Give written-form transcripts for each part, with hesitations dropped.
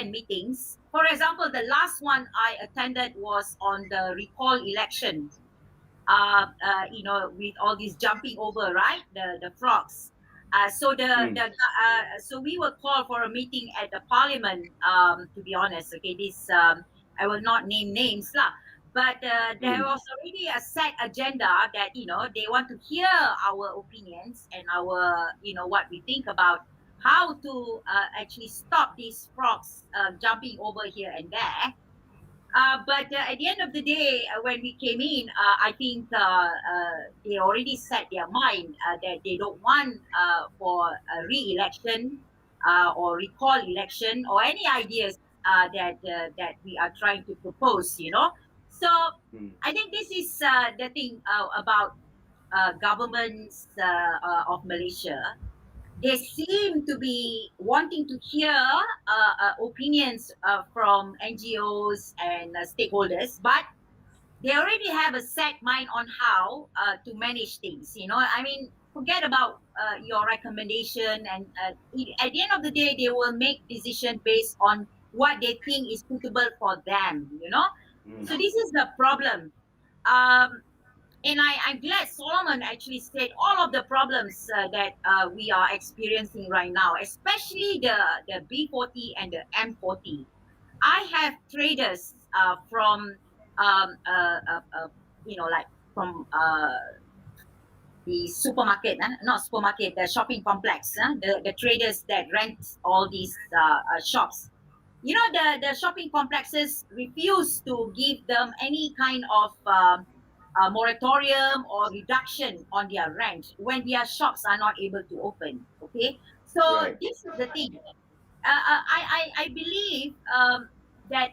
attend meetings. For example, the last one I attended was on the recall election. With all these jumping over, right? The frogs. So we were called for a meeting at the parliament. To be honest, okay, this I will not name names lah. But there was already a set agenda that they want to hear our opinions and our what we think about how to actually stop these frogs jumping over here and there. But at the end of the day, when we came in, I think they already set their mind that they don't want for a re-election or recall election or any ideas that we are trying to propose. So I think this is the thing about governments of Malaysia. They seem to be wanting to hear opinions from NGOs and stakeholders, but they already have a set mind on how to manage things. I mean, forget about your recommendation, and at the end of the day, they will make decision based on what they think is suitable for them. So this is the problem. Um, and I'm glad Solomon actually said all of the problems that we are experiencing right now, especially the B40 and the M40. I have traders from, like from the supermarket, not supermarket, the shopping complex, the traders that rent all these shops. The shopping complexes refuse to give them any kind of moratorium or reduction on their rent when their shops are not able to open. Okay, so Right. this is the thing. I believe that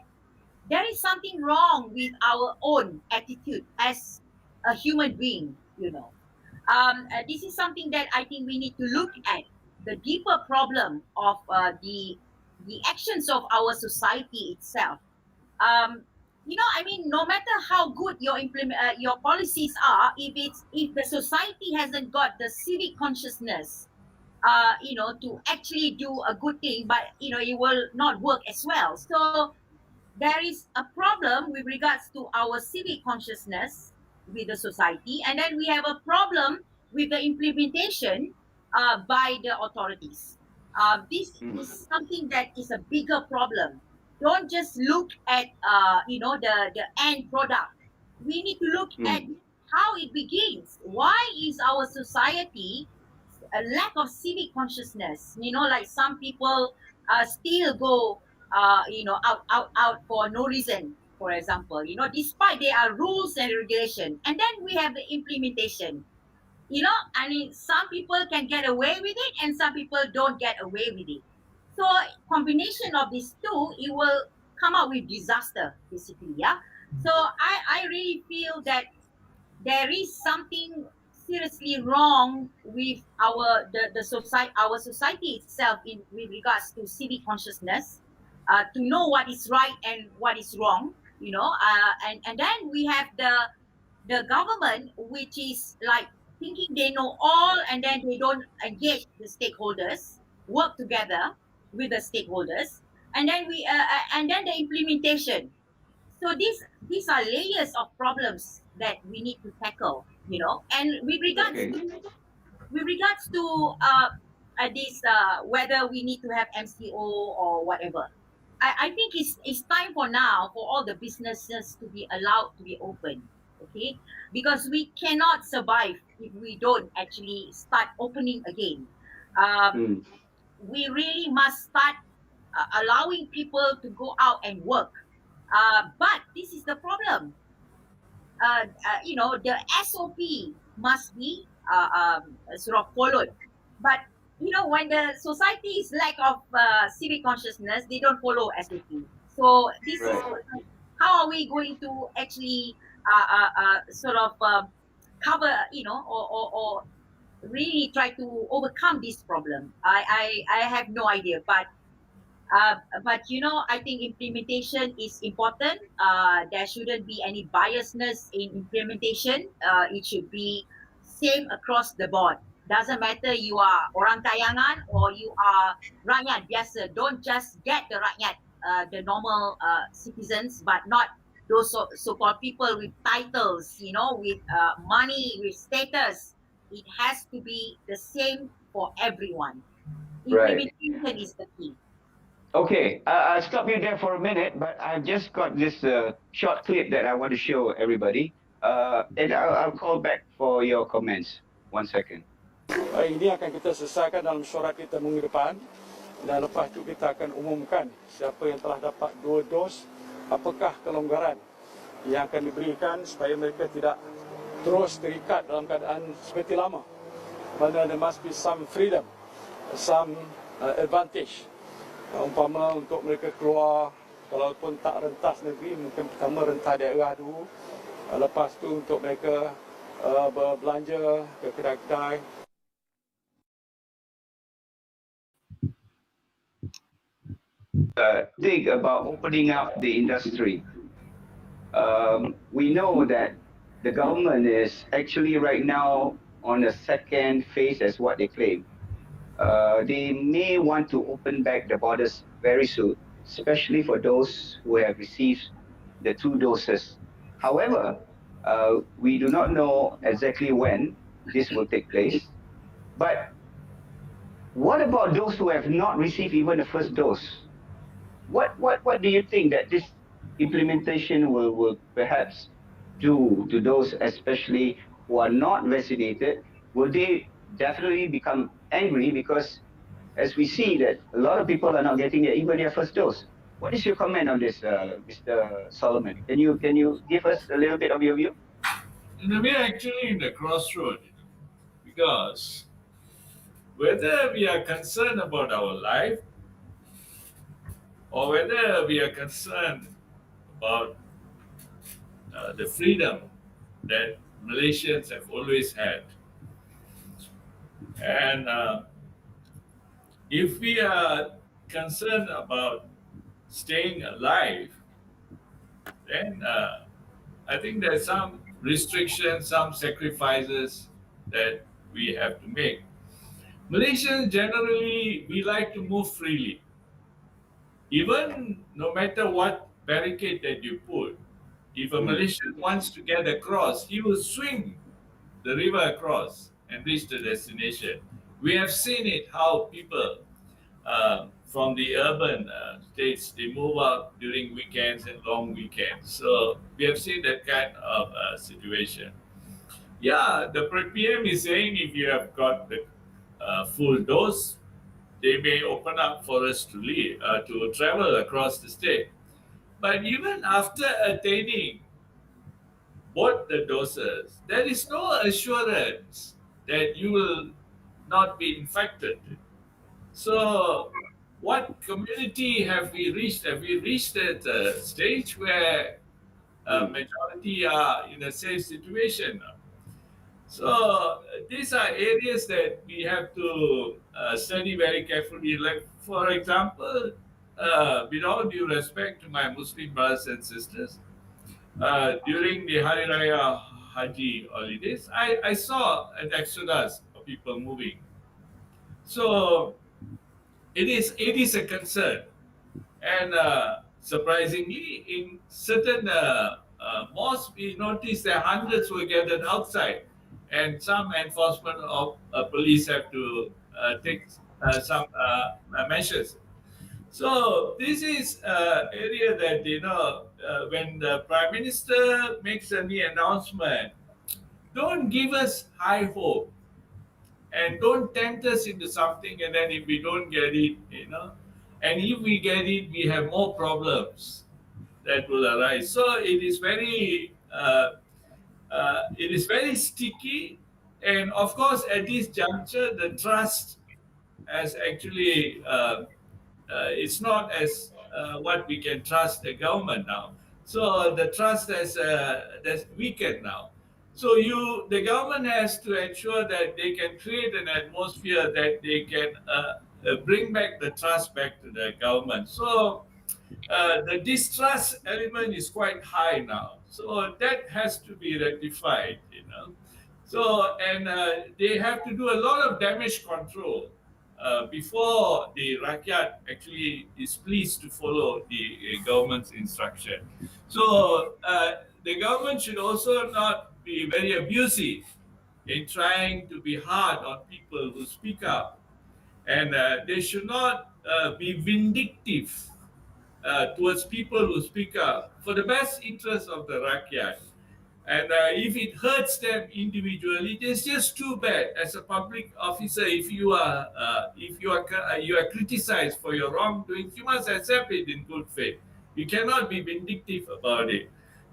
there is something wrong with our own attitude as a human being. This is something that I think we need to look at the deeper problem of the actions of our society itself. I mean, no matter how good your policies are, if the society hasn't got the civic consciousness, to actually do a good thing, but it will not work as well. So there is a problem with regards to our civic consciousness with the society, and then we have a problem with the implementation by the authorities. This is something that is a bigger problem. Don't just look at the end product. We need to look at how it begins. Why is our society a lack of civic consciousness? Like some people still go out for no reason, for example, despite there are rules and regulation. And then we have the implementation. I mean, some people can get away with it and some people don't get away with it. So combination of these two, it will come out with disaster, basically. Yeah. So I really feel that there is something seriously wrong with our society itself in with regards to civic consciousness, to know what is right and what is wrong. And then we have the government, which is like thinking they know all, and then they don't engage the stakeholders, work together with the stakeholders, and then the implementation. So these are layers of problems that we need to tackle. And Okay. with regards to this whether we need to have MCO or whatever, I think it's time for now for all the businesses to be allowed to be open. Okay, because we cannot survive if we don't actually start opening again. um, Mm. we really must start allowing people to go out and work. But this is the problem. The SOP must be sort of followed. But when the society is lack of civic consciousness, they don't follow SOP. So this is Right. how are we going to actually sort of cover, or really try to overcome this problem. I have no idea, but I think implementation is important. There shouldn't be any biasness in implementation. It should be same across the board. Doesn't matter you are orang kayangan or you are rakyat biasa. Don't just get the rakyat the normal citizens, but not those so-called people with titles, with money, with status. It has to be the same for everyone. Right. Implementation is the key. Okay, I'll stop you there for a minute, but I've just got this short clip that I want to show everybody. And I'll call back for your comments. 1 second. Ini akan kita selesaikan dalam surat kita minggu depan, dan lepas itu kita akan umumkan siapa yang telah dapat 2 dos, apakah kelonggaran yang akan diberikan supaya mereka tidak terus terikat dalam keadaan seperti lama. Mana there must be some freedom, some advantage. Umpama untuk mereka keluar, walaupun tak rentas negeri, mungkin pertama rentah daerah dulu. Lepas tu untuk mereka berbelanja ke kedai-kedai. Think about opening up the industry. We know that the government is actually right now on a second phase, as what they claim. They may want to open back the borders very soon, especially for those who have received the 2 doses. However, we do not know exactly when this will take place. But what about those who have not received even the first dose? What do you think that this implementation will perhaps do to those, especially who are not vaccinated? Will they definitely become angry because, as we see that a lot of people are not getting even their first dose? What is your comment on this, Mr. Solomon? Can you give us a little bit of your view? We are actually in the crossroad, because whether we are concerned about our life or whether we are concerned about the freedom that Malaysians have always had, and if we are concerned about staying alive, then I think there's some restrictions, some sacrifices that we have to make. Malaysians generally, we like to move freely. Even no matter what barricade that you put, if a Malaysian wants to get across, he will swing the river across and reach the destination. We have seen it how people from the urban states, they move out during weekends and long weekends. So we have seen that kind of situation. Yeah, the PM is saying if you have got the full dose, they may open up for us to leave, to travel across the state. But even after attaining both the doses, there is no assurance that you will not be infected. So, what community have we reached? Have we reached at a stage where a majority are in a safe situation? So these are areas that we have to study very carefully. Like, for example, with all due respect to my Muslim brothers and sisters, during the Hari Raya Haji holidays, I saw an exodus of people moving. So it is a concern. And surprisingly, in certain mosques, we noticed that hundreds were gathered outside, and some enforcement of police have to take some measures. So this is area that when the prime minister makes any announcement, don't give us high hope and don't tempt us into something, and then if we don't get it, and if we get it, we have more problems that will arise. So it is very sticky, and of course at this juncture the trust has actually it's not as what we can trust the government now. So the trust has weakened now. So the government has to ensure that they can create an atmosphere that they can bring back the trust back to the government. So the distrust element is quite high now. So that has to be rectified. So and they have to do a lot of damage control before the rakyat actually is pleased to follow the government's instruction. So the government should also not be very abusive in trying to be hard on people who speak up, and they should not be vindictive towards people who speak up for the best interest of the rakyat. And if it hurts them individually, it's just too bad. As a public officer, if you are criticized for your wrongdoings, you must accept it in good faith. You cannot be vindictive about it.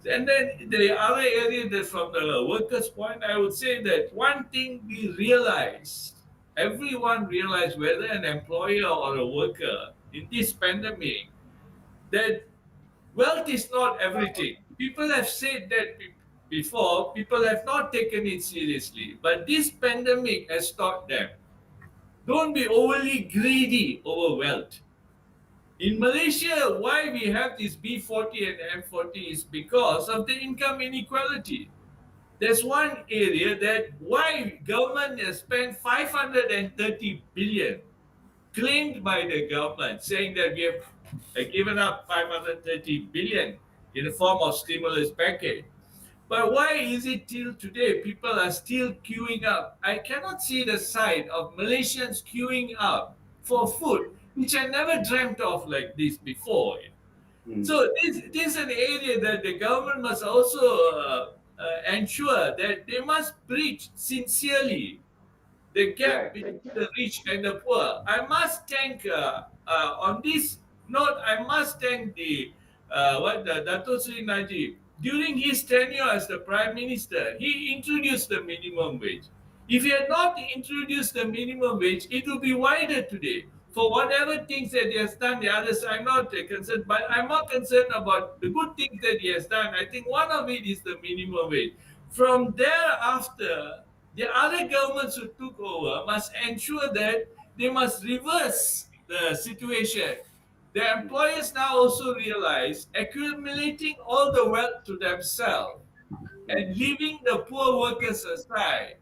And then the other area that from the workers' point, I would say that one thing we realize, everyone realize, whether an employer or a worker in this pandemic, that wealth is not everything. People have said that before, people have not taken it seriously. But this pandemic has taught them, don't be overly greedy over wealth. In Malaysia, why we have this B40 and M40 is because of the income inequality. There's one area that why government has spent 530 billion, claimed by the government, saying that we have given up 530 billion in the form of stimulus package. But why is it till today people are still queuing up? I cannot see the side of Malaysians queuing up for food, which I never dreamt of like this before. Mm. So this is an area that the government must also ensure that they must preach sincerely the gap Right. between the rich and the poor. I must thank on this note. I must thank the what the Dato Sri Najib during his tenure as the Prime Minister. He introduced the minimum wage. If he had not introduced the minimum wage, it would be wider today. For whatever things that he has done, the others I'm not concerned, but I'm more concerned about the good things that he has done. I think one of it is the minimum wage. From thereafter, the other governments who took over must ensure that they must reverse the situation. The employers now also realize accumulating all the wealth to themselves and Mm. leaving the poor workers aside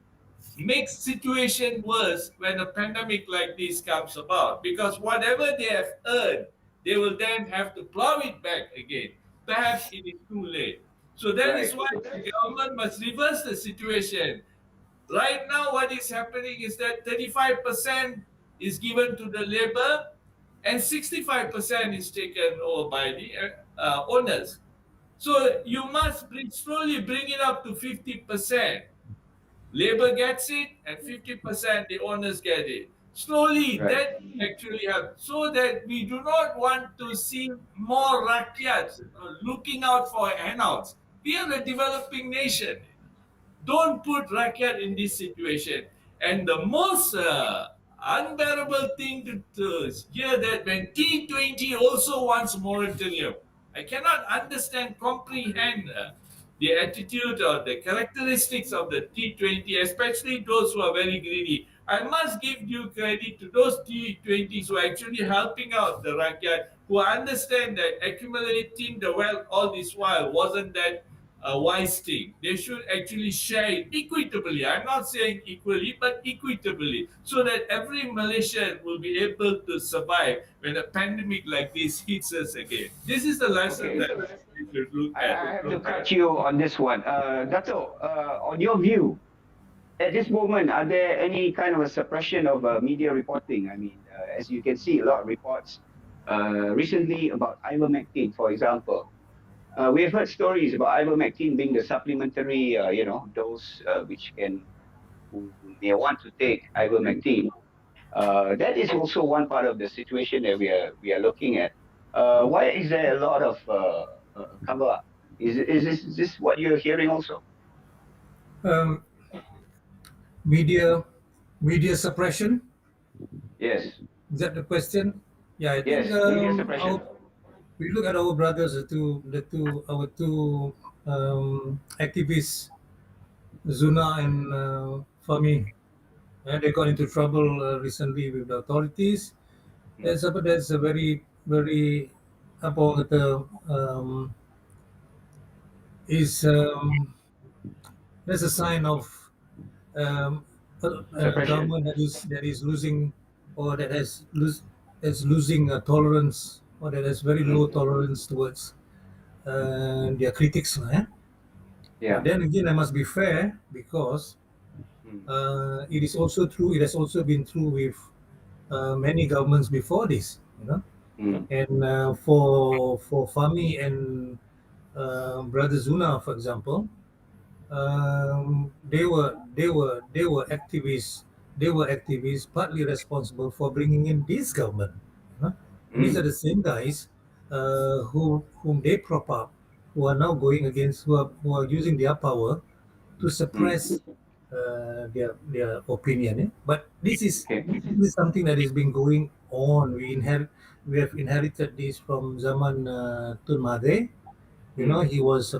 makes situation worse when a pandemic like this comes about, because whatever they have earned, they will then have to plow it back again. Perhaps it is too late. So that is Right. why the government must reverse the situation. Right now, what is happening is that 35% is given to the labor and 65% is taken over by the owners. So you must slowly bring it up to 50%. Labor gets it and 50% the owners get it. Slowly, Right. that actually helps so that we do not want to see more rakyats looking out for handouts. We are a developing nation. Don't put rakyat in this situation. And the most unbearable thing to hear that when T20 also wants moratorium, I cannot understand, comprehend the attitude or the characteristics of the T20, especially those who are very greedy. I must give due credit to those T20s who are actually helping out the rakyat, who understand that accumulating the wealth all this while wasn't that a wise thing. They should actually share it equitably. I'm not saying equally, but equitably, so that every Malaysian will be able to survive when a pandemic like this hits us again. This is the lesson Okay. that we should look I at. have to cut you on this one. Dato, on your view, at this moment, are there any kind of a suppression of media reporting? I mean, as you can see, a lot of reports recently about ivermectin, for example. We have heard stories about ivermectin being the supplementary, dose which can who may want to take ivermectin. That is also one part of the situation that we are looking at. Why is there a lot of cover up? Is this what you're hearing also? um, media media suppression, Yes, is that the question? Yeah, I think yes, media suppression. we look at our brothers, our two activists, Zuna and Fami. They got into trouble recently with the authorities. Mm. That's a very very apa orang kata, is that's a sign of um, a Suppression. government that is losing or that is losing tolerance, or that has very low Mm. tolerance towards their critics. Eh? But Yeah. then again, I must be fair because Mm. it is also true. It has also been true with many governments before this. You know, Mm. and for Fahmi and Brother Zuna, for example, they were activists. They were activists partly responsible for bringing in this government. You know? And these are Mm. the same guys whom they prop up, who are now going against, who are using their power to Mm. suppress their opinion. Eh? But Okay. this is something that has been going on. We have inherited this from Zaman Tun Mahathir. You know, Mm. he was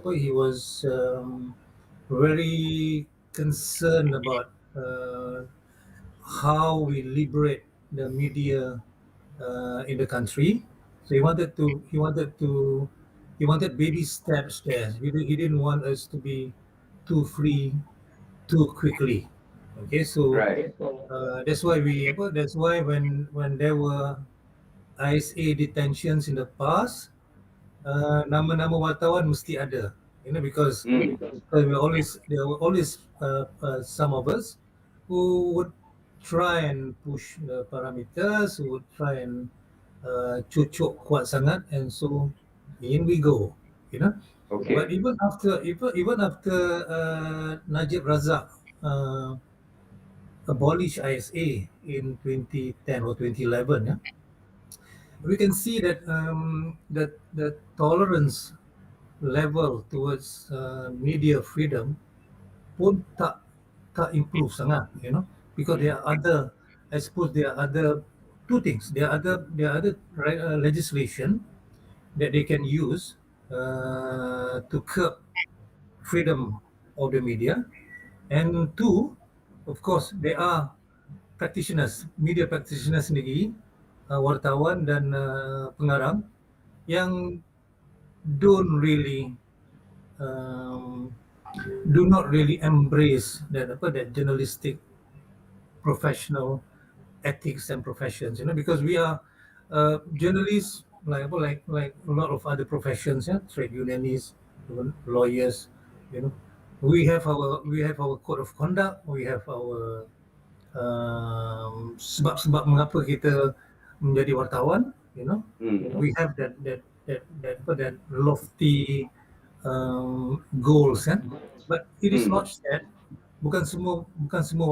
very concerned about how we liberate the media in the country. So he wanted baby steps there. He didn't want us to be too free too quickly. Okay, so Right. that's why when there were ISA detentions in the past, nama-nama wartawan mesti ada, because Mm. there were always some of us who would try and push the parameters, who would try and cucuk kuat sangat, and so in we go, you know. But Okay. even after Najib Razak abolished ISA in 2010 or 2011, yeah, we can see that that the tolerance level towards media freedom pun tak improve sangat, because Mm. there are other, I suppose there are other two things. There are other legislation that they can use to curb freedom of the media, and two, of course, there are practitioners, media practitioners sendiri, wartawan dan pengarang yang don't really um, do not really embrace that journalistic professional ethics and professions, because we are journalists, like a lot of other professions, yeah, trade unionists, even lawyers, you know we have our code of conduct, we have our sebab-sebab mengapa kita menjadi wartawan, Mm. we have that lofty goals, kan. But it is Mm. not said, bukan semua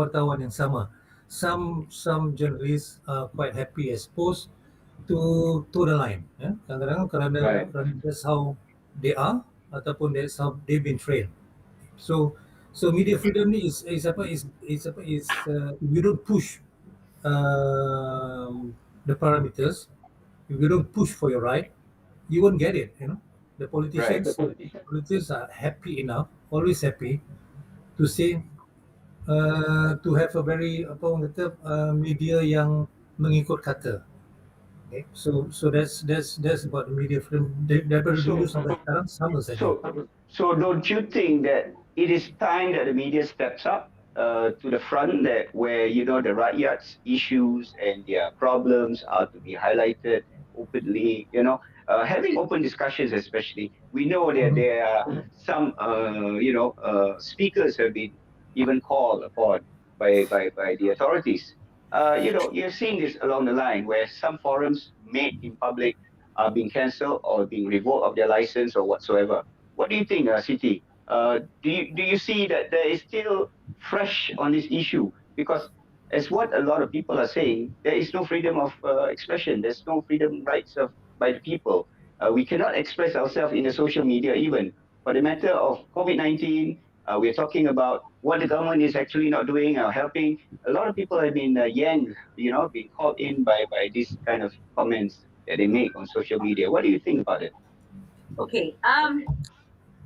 wartawan yang sama. Some journalists are quite happy exposed to the line, ya. Kadang-kadang Right. kerana that's how they are, ataupun that's how they've been trained. So media freedom ni is if you don't push the parameters, if you don't push for your right, you won't get it. The Right. politicians are happy enough, always happy to say, to have a very apa orang kata, media yang mengikut kata. Okay? So that's about the media freedom. Daripada dulu So, sampai sekarang sama saja. so don't you think that it is time that the media steps up to the front, that where the rakyat's issues and their problems are to be highlighted openly, having open discussions, especially we know that Mhm. there are some speakers have been even called upon by the authorities. You're seeing this along the line where some forums made in public are being cancelled or being revoked of their license or whatsoever. What do you think, Siti? Do you see that there is still fresh on this issue? Because as what a lot of people are saying, there is no freedom of expression. There's no freedom rights of by the people. We cannot express ourselves in the social media even. For the matter of COVID-19, we're talking about what the government is actually not doing or helping. A lot of people have been yanked, being called in by these kind of comments that they make on social media. What do you think about it? Okay.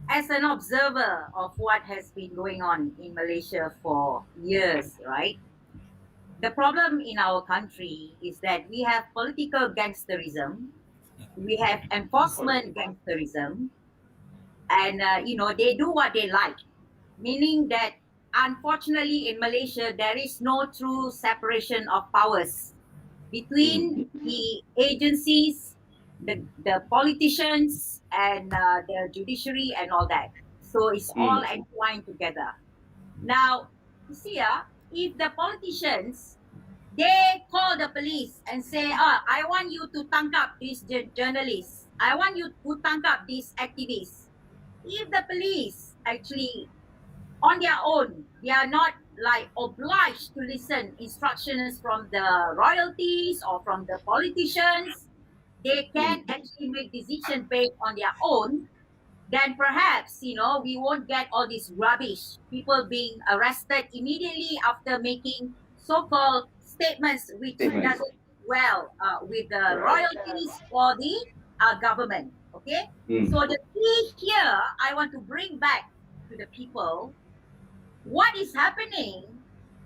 As an observer of what has been going on in Malaysia for years, right? The problem in our country is that we have political gangsterism, we have enforcement gangsterism, and they do what they like, meaning that unfortunately in Malaysia there is no true separation of powers. between Mm. the agencies, the politicians, and the judiciary and all that. So it's all Mm. entwined together. Now, you see, if the politicians they call the police and say, "Oh, I want you to tang up these journalists. I want you to tang up these activists." If the police actually on their own, they are not like obliged to listen instructions from the royalties or from the politicians. They can Mm. actually make decisions based on their own. Then perhaps we won't get all this rubbish. People being arrested immediately after making so-called statements which Statements. doesn't fit well with the Right. royalties or the government. Okay, Mm. so the key here I want to bring back to the people what is happening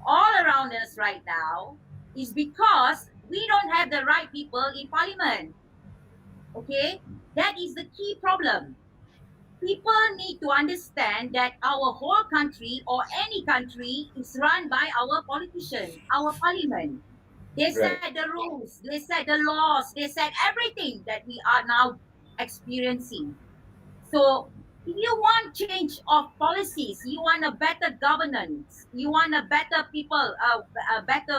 all around us right now is because we don't have the right people in parliament. Okay, that is the key problem. People need to understand that our whole country or any country is run by our politicians, our parliament. They set Right. the rules, they set the laws, they set everything that we are now experiencing. So if you want change of policies, you want a better governance, you want a better people, a better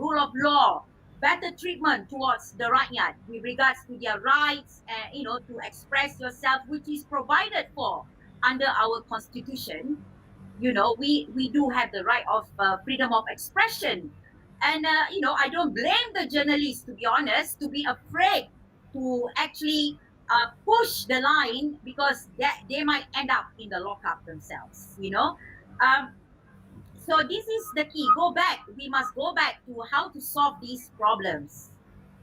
rule of law, better treatment towards the rakyat with regards to their rights, and to express yourself, which is provided for under our constitution. We do have the right of freedom of expression, and I don't blame the journalists, to be honest, to be afraid to actually push the line because they might end up in the lockup themselves. um, so this is the key. Go back. We must go back to how to solve these problems.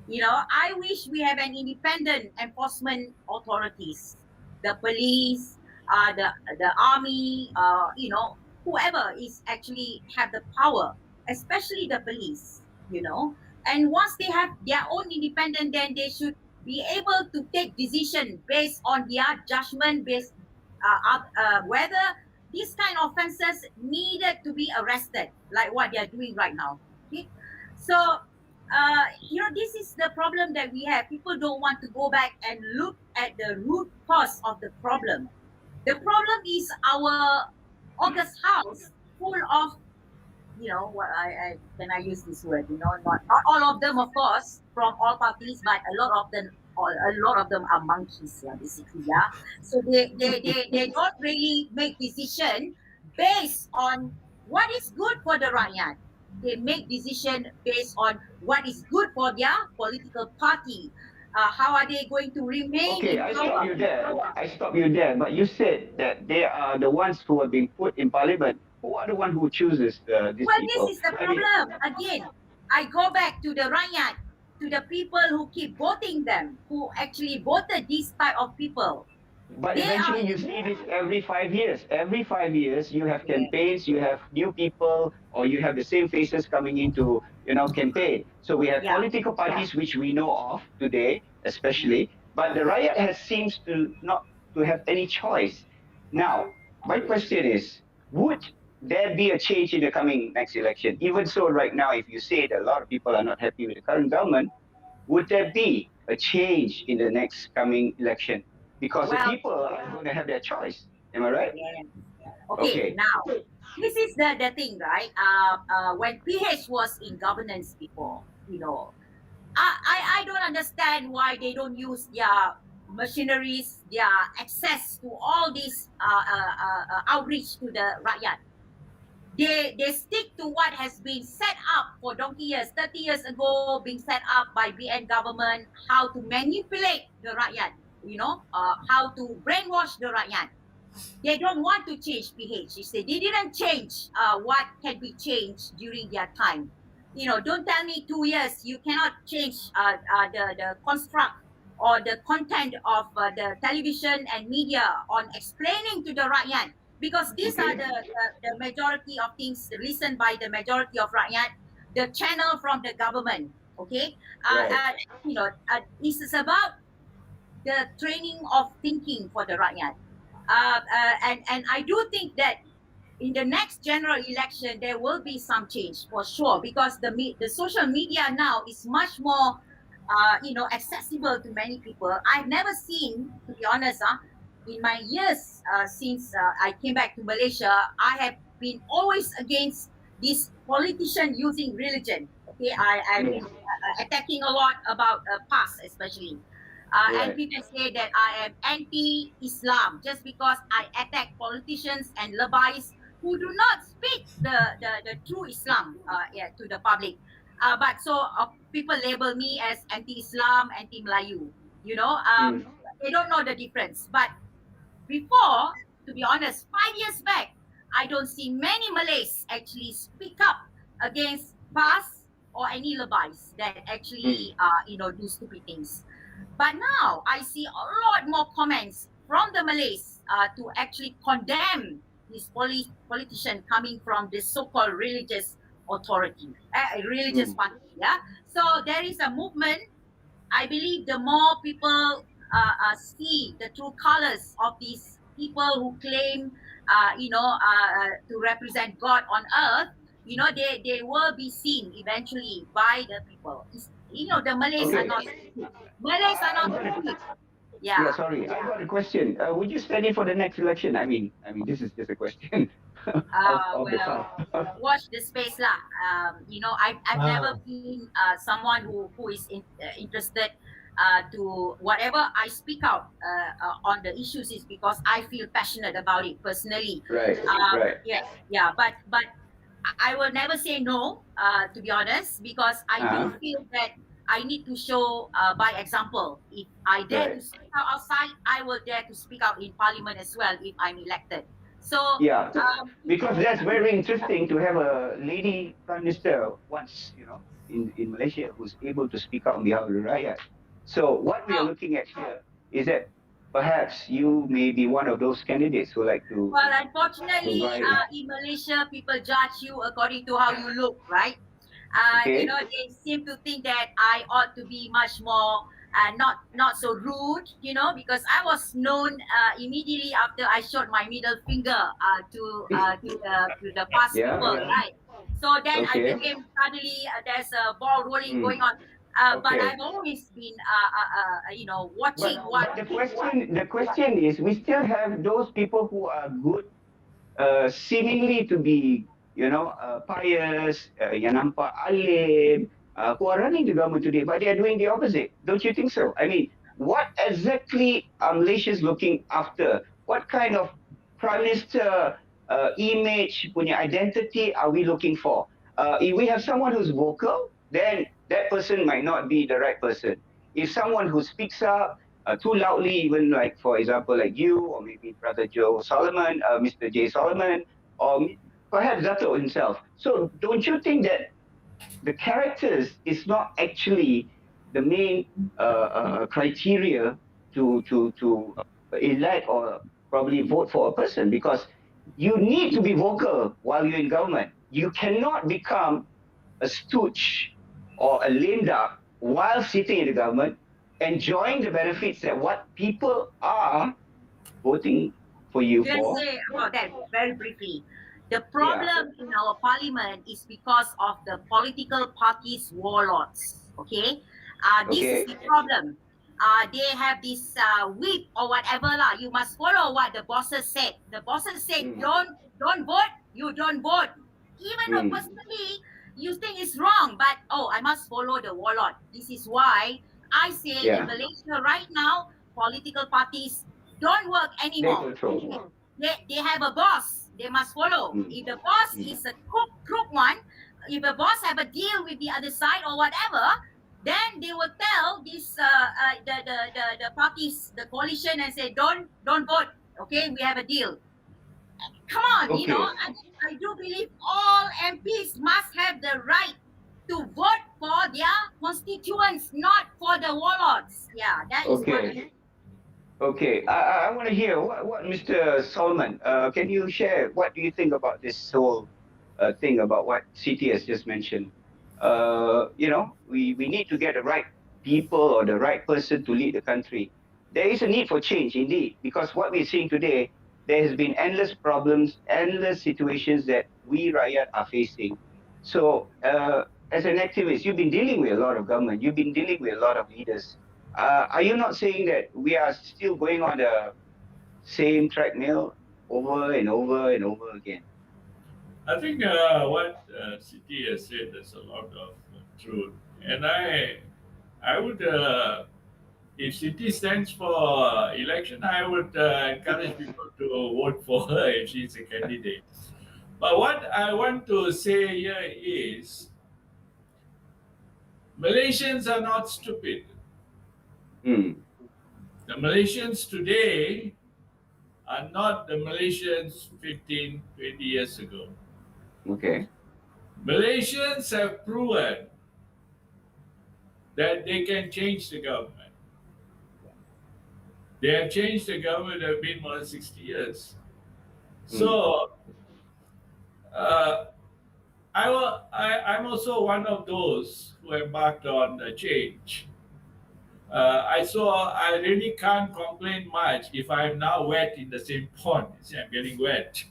I wish we have an independent enforcement authorities, the police, the army, whoever is actually have the power, especially the police. And once they have their own independent, then they should be able to take decision based on their judgment, based whether these kind of offenses needed to be arrested, like what they are doing right now. Okay, so this is the problem that we have. People don't want to go back and look at the root cause of the problem. The problem is our August house full of, what I can I use this word, not all of them, of course, from all parties, but a lot of them are monkeys, yeah, basically, yeah. So they don't really make decision based on what is good for the rakyat. They make decision based on what is good for their political party. How are they going to remain Okay, in I stop power? you there. I stop you there. But you said that they are the ones who are being put in parliament. Who are the one who chooses these Well, this people? is the I mean, problem. Again, I go back to the rakyat, to the people who keep voting them, who actually voted these type of people. but They are, eventually you see this every 5 years. Every 5 years you have yeah, campaigns, you have new people, or you have the same faces coming into campaign. So we have yeah, political parties which we know of today, especially, but the riot has seems to not to have any choice. Now, my question is, would there be a change in the coming next election? Even so, right now, if you say that a lot of people are not happy with the current government, would there be a change in the next coming election? Because the well, people are going to have their choice. Am I right? yeah. Okay, Okay. now this is the thing, right? When PH was in governance before, I don't understand why they don't use their machineries, their access to all this outreach to the rakyat. They stick to what has been set up for donkey years, 30 years ago, being set up by BN government, how to manipulate the rakyat, how to brainwash the rakyat. They don't want to change PH. You say they didn't change what can be changed during their time. Don't tell me 2 years you cannot change the construct or the content of the television and media on explaining to the rakyat, because these are Okay. the majority of things listened by the majority of rakyat, the channel from the government. Okay, Right. this is about the training of thinking for the rakyat. And I do think that in the next general election, there will be some change for sure, because the social media now is much more, accessible to many people. I've never seen, to be honest, in my years since I came back to Malaysia, I have been always against this politician using religion. Okay, I've been Mm. attacking a lot about past, especially. And Right. people say that I am anti-Islam just because I attack politicians and labais who do not speak the true Islam, yeah, to the public. But so people label me as anti-Islam, anti-Melayu. You know, Mm. they don't know the difference. But before, to be honest, 5 years back, I don't see many Malays actually speak up against PAS or any labais that actually, Mm. do stupid things. But now I see a lot more comments from the Malays to actually condemn this politician coming from this so-called religious authority, religious Mm. party. Yeah. So there is a movement. I believe the more people see the true colors of these people who claim, to represent God on earth, they will be seen eventually by the people. The Malays are Okay. not stupid. Malays are I've not got stupid. a, yeah, Yeah. sorry. I got a question. Would you stand in for the next election? I mean, this is just a question of the Well, past. watch the space lah. I've never Ah, been someone who is interested to whatever I speak out on the issues is because I feel passionate about it personally. Right. Right. Yeah, yeah, but I will never say no, to be honest, because I do Uh-huh. feel that I need to show by example. If I dare to Right. speak out outside, I will dare to speak out in parliament as well if I'm elected. So, Yeah. Because that's very interesting to have a lady prime minister once, in Malaysia who's able to speak out on behalf of the rakyat. So what we are well, looking at here is that perhaps you may be one of those candidates who like to, well, unfortunately, provide. in Malaysia, people judge you according to how you look, right? Okay. They seem to think that I ought to be much more not so rude, because I was known immediately after I showed my middle finger to the past Yeah. people, right? So then I Okay. became suddenly there's a ball rolling going Mm. on. But Okay. I've always been, But watching what but the question is, we still have those people who are good, seemingly to be, pious, yang nampak alim, who are running the government today, but they are doing the opposite. Don't you think so? I mean, what exactly are Malaysians looking after? What kind of prime minister image, punya identity are we looking for? If we have someone who's vocal, then that person might not be the right person. If someone who speaks up too loudly, even like, for example, like you, or maybe Brother Joe Solomon, Mr. J. Solomon, or perhaps Dato himself. So don't you think that the characters is not actually the main criteria to elect or probably vote for a person? Because you need to be vocal while you're in government. You cannot become a stooge or a lame duck while sitting in the government, enjoying the benefits that what people are voting for you can for. say about that very briefly. The Yeah. problem in our parliament is because of the political parties' warlords. Okay, this is Okay. the problem. They have this whip or whatever lah. You must follow what the bosses said. The bosses said, Mm. don't vote. You don't vote. Even though Mm. personally you think it's wrong, but oh, I must follow the warlord. This is why I say in Yeah. Malaysia right now, political parties don't work They anymore. Okay, control. they have a boss they must follow. Mm. If the boss Mm. is a crook one, if the boss have a deal with the other side or whatever, then they will tell this the parties, the coalition, and say don't vote. Okay, we have a deal. Come on, Okay. I do believe all MPs must have the right to vote for their constituents, not for the warlords. Yeah, that is what I. Okay. Okay. I want to hear what Mr. Solomon. Can you share what do you think about this whole thing about what CT has just mentioned? We need to get the right people or the right person to lead the country. There is a need for change indeed, because what we're seeing today, there has been endless problems, endless situations that we Rakyat are facing. So, as an activist, you've been dealing with a lot of government, you've been dealing with a lot of leaders. Are you not saying that we are still going on the same treadmill over and over and over again? I think what Siti has said, there's a lot of truth, and I would, if Siti stands for election, I would encourage people to vote for her if she's a candidate. But what I want to say here is Malaysians are not stupid. Hmm. The Malaysians today are not the Malaysians 15, 20 years ago. Okay. Malaysians have proven that they can change the government. They have changed the government, have been more than 60 years. Hmm. So uh, I'm also one of those who embarked on the change. I really can't complain much if I'm now wet in the same pond. You see, I'm getting wet.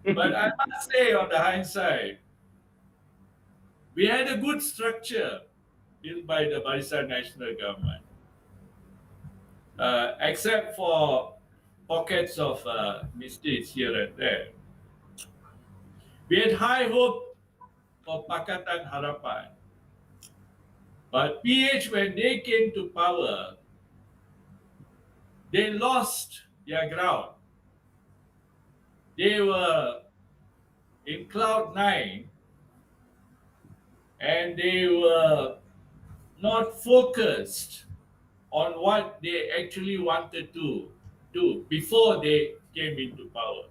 But I must say, on the hindsight, we had a good structure built by the Barisan National Government, except for pockets of mistakes here and there. We had high hope for Pakatan Harapan, but PH, when they came to power, they lost their ground. They were in cloud nine and they were not focused on what they actually wanted to do before they came into power.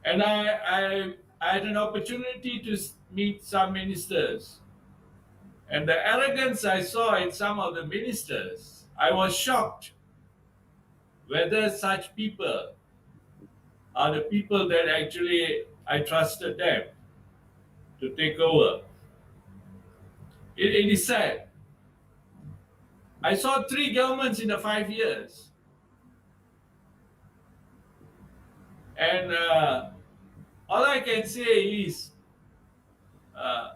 And I had an opportunity to meet some ministers. And the arrogance I saw in some of the ministers, I was shocked whether such people are the people that actually I trusted them to take over. It is sad. I saw three governments in the 5 years. And all I can say is uh,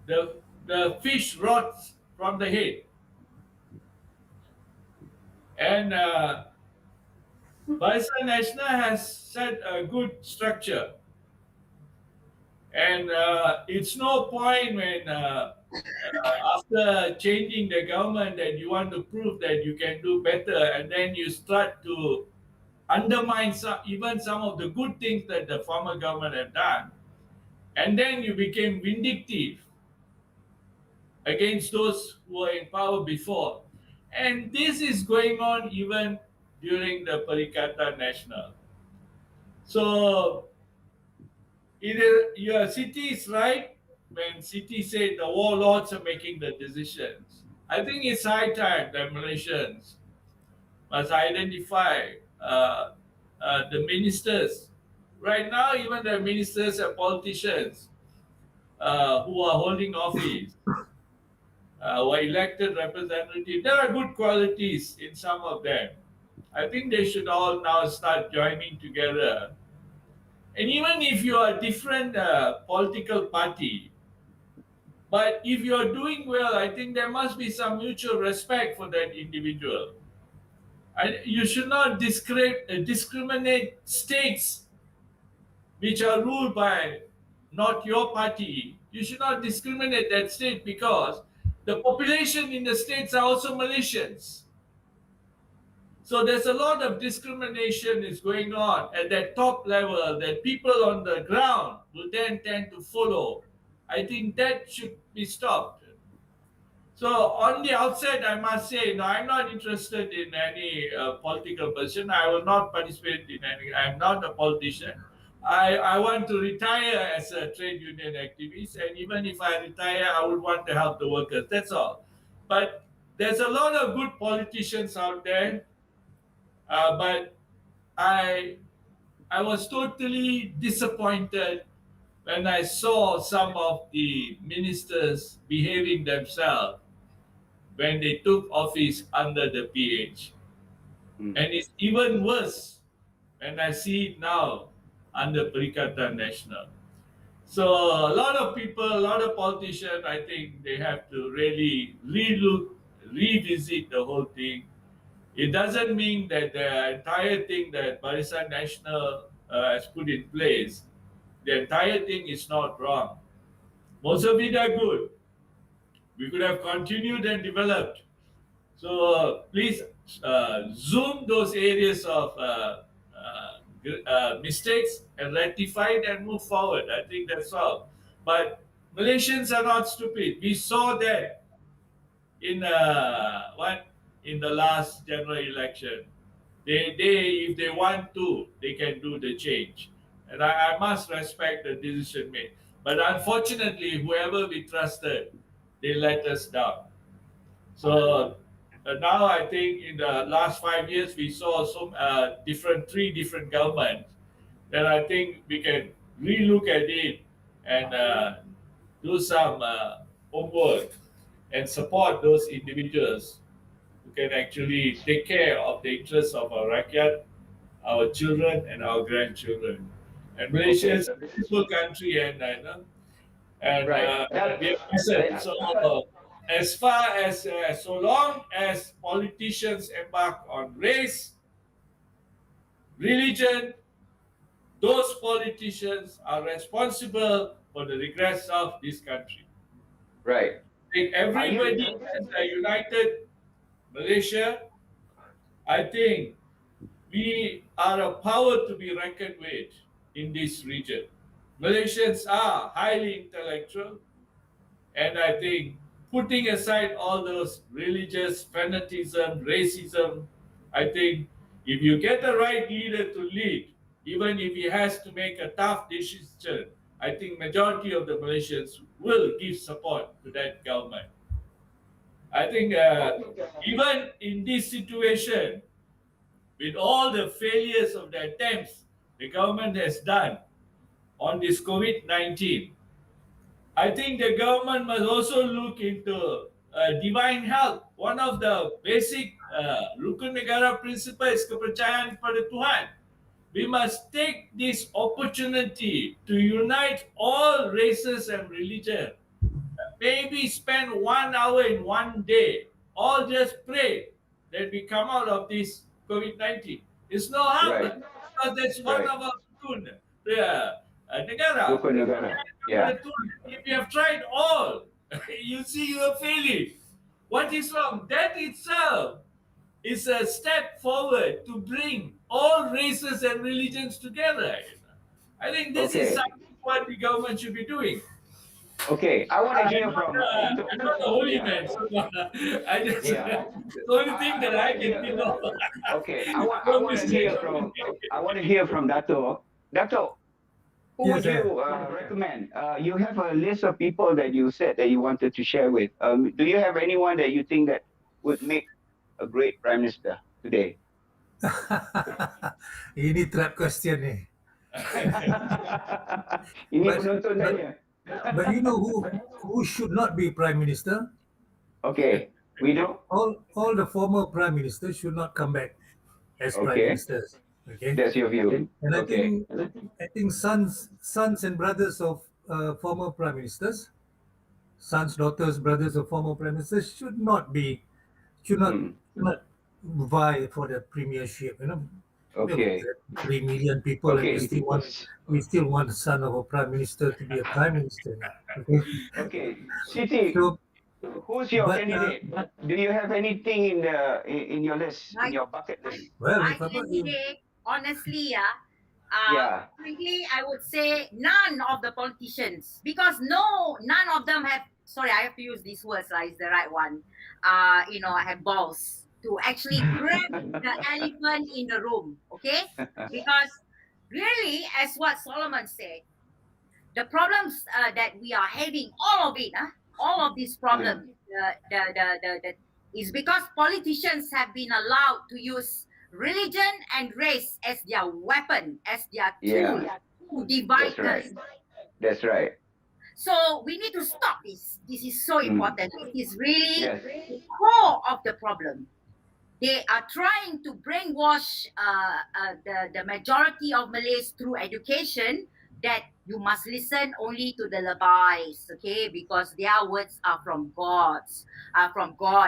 the fish rots from the head. And Barisan National has set a good structure. And it's no point when after changing the government that you want to prove that you can do better and then you start to undermine even some of the good things that the former government have done. And then you became vindictive against those who were in power before. And this is going on even during the Perikatan National. So either your city is right when city said the warlords are making the decisions. I think it's high time that Malaysians must identify the ministers. Right now, even the ministers and politicians who are holding office, who are elected representatives, there are good qualities in some of them. I think they should all now start joining together. And even if you are a different political party, but if you are doing well, I think there must be some mutual respect for that individual. You should not discriminate states which are ruled by not your party. You should not discriminate that state because the population in the states are also Malaysians. So there's a lot of discrimination is going on at that top level that people on the ground will then tend to follow. I think that should be stopped. So on the outset, I must say, no, I'm not interested in any political position. I will not participate in any. I'm not a politician. I want to retire as a trade union activist, and even if I retire, I would want to help the workers. That's all. But there's a lot of good politicians out there, but I I was totally disappointed when I saw some of the ministers behaving themselves when they took office under the PH. Hmm. And it's even worse. and I see it now under Perikatan Nasional. So a lot of people, a lot of politicians, I think they have to really relook, revisit the whole thing. It doesn't mean that the entire thing that Barisan National has put in place, the entire thing is not wrong. Most of it are good. We could have continued and developed. So please zoom those areas of mistakes and rectify it and move forward. I think that's all. But Malaysians are not stupid. We saw that in what in the last general election. They if they want to, they can do the change, and I must respect the decision made. But unfortunately, whoever we trusted, they let us down. So now I think in the last 5 years we saw some three different governments. Then I think we can relook at it and do some homework and support those individuals who can actually take care of the interests of our rakyat, our children, and our grandchildren. And Malaysia Okay. is a beautiful country, and and Right. we have listened. So as far as so long as politicians embark on race, religion, those politicians are responsible for the regress of this country. Right. If Are you? everybody has a united Malaysia, I think we are a power to be reckoned with in this region. Malaysians are highly intellectual, and I think putting aside all those religious fanaticism, racism, I think if you get the right leader to lead, even if he has to make a tough decision, I think majority of the Malaysians will give support to that government. I think even in this situation, with all the failures of the attempts the government has done on this COVID-19, I think the government must also look into divine health. One of the basic rukun negara principle is kepercayaan pada Tuhan. We must take this opportunity to unite all races and religion. Maybe spend 1 hour in one day. All just pray that we come out of this COVID-19. It's no harm Right. because that's one Right. of our rukun. Negara. Rukun negara. Yeah. If you have tried all, you see you are failing. What is wrong? That itself is a step forward to bring all races and religions together. I think this is Okay. something what the government should be doing. Okay. I want to hear from I'm not a holy Yeah. man, so I just Yeah. the only thing that I want I to can hear. think of. Okay. I Don't want to mistake hear from Dato. Dato, who Yes, would sir. you recommend? You have a list of people that you said that you wanted to share with. Do you have anyone that you think that would make a great prime minister today? Ini trap question ni. Ini But penonton but tanya. but you know who should not be prime minister? Okay, we do. All the former prime ministers should not come back as prime Okay, ministers. Okay, that's your view. and Okay, I think sons and brothers of former prime ministers, sons, daughters, brothers of former prime ministers should not hmm. should not vie for the premiership. You know, we have Okay, 3 million people, and okay, we still want the son of a prime minister to be a prime minister now. Okay, okay. Siti, so who's your but candidate? Do you have anything in your list, in My your bucket list? well, my if I if candidate, honestly, yeah, Yeah. frankly, I would say none of the politicians because no, none of them have. Sorry, I have to use these words. Is the right one. Have balls to actually grab the elephant in the room. Okay, because really, as what Solomon said, the problems that we are having, all of it, all of these Hmm. problems, is because politicians have been allowed to use religion and race as their weapon, as their tool Yeah, to that's divide right. us. That's right. So we need to stop this. This is so Hmm. important. It is really Yes. the core of the problem. they are trying to brainwash the majority of Malays through education that you must listen only to the labais, okay, because their words are from God.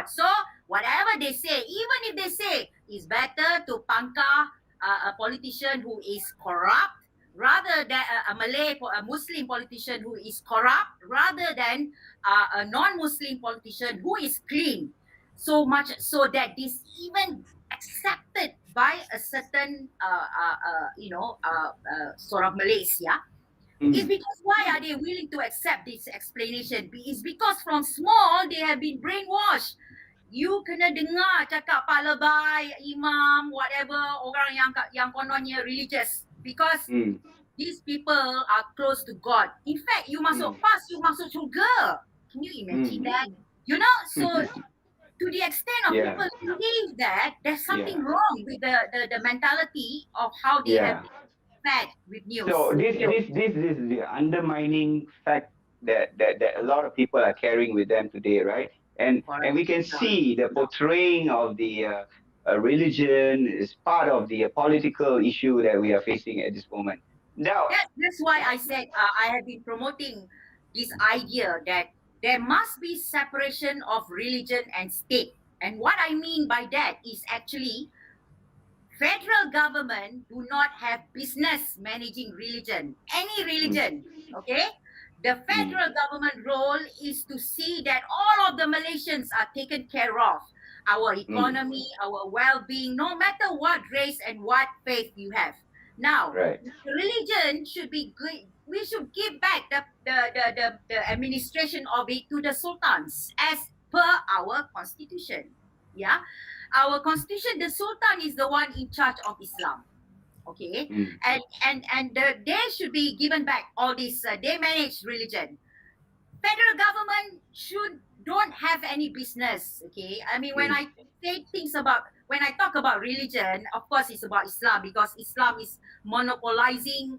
So whatever they say, even if they say it's better to pangkah a politician who is corrupt rather than a Malay, a Muslim politician who is corrupt, rather than a non-Muslim politician who is clean, so much so that this even accepted by a certain sort of Malaysia, is Mm. because why are they willing to accept this explanation? It's because from small they have been brainwashed. You kena dengar cakap Pak Lebay, imam, whatever, orang yang kononnya religious, because Mm. these people are close to God. In fact, you Mm. masuk PAS, you masuk surga. Can you imagine Mm. that? You know, so to the extent of Yeah. people believe that there's something Yeah. wrong with the mentality of how they have Yeah. been fed with So news. this is the undermining fact that a lot of people are carrying with them today, right? And Correct. we can see the portraying of the religion is part of the political issue that we are facing at this moment. Now, That's why I said I have been promoting this idea that there must be separation of religion and state. And what I mean by that is actually federal government do not have business managing religion, any mm, religion, okay? The mm, federal government role is to see that all of the Malaysians are taken care of. Our mm, economy, our well-being, no matter what race and what faith you have. Now, right. religion should be good. We should give back the administration of it to the sultans as per our constitution. Yeah, our constitution, the sultan is the one in charge of Islam, okay, Mm, and they should be given back all this, they manage religion. Federal government should don't have any business, okay. I mean, when mm, I say things about, when I talk about religion, of course it's about Islam, because Islam is monopolizing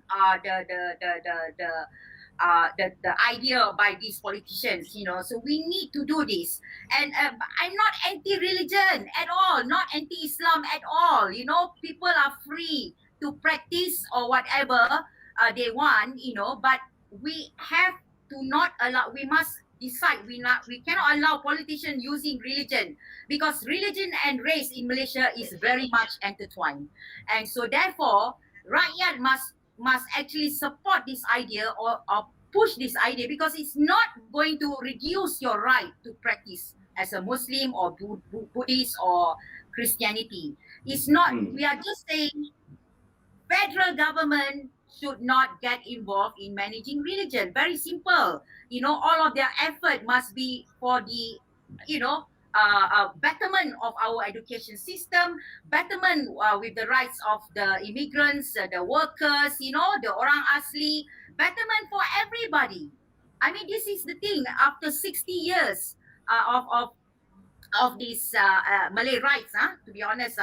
the idea by these politicians, you know. So we need to do this. And I'm not anti-religion at all, not anti-Islam at all. You know, people are free to practice or whatever they want, you know. But we have to not allow. We must decide. We cannot allow politicians using religion, because religion and race in Malaysia is very much intertwined, and so therefore, rakyat must actually support this idea, or push this idea, because it's not going to reduce your right to practice as a Muslim or Buddhist or Christianity. It's not. mm, We are just saying federal government should not get involved in managing religion. Very simple. You know, all of their effort must be for the, you know, betterment of our education system, betterment with the rights of the immigrants, the workers, you know, the orang asli, betterment for everybody. I mean, this is the thing. After 60 years of these Malay rights, to be honest,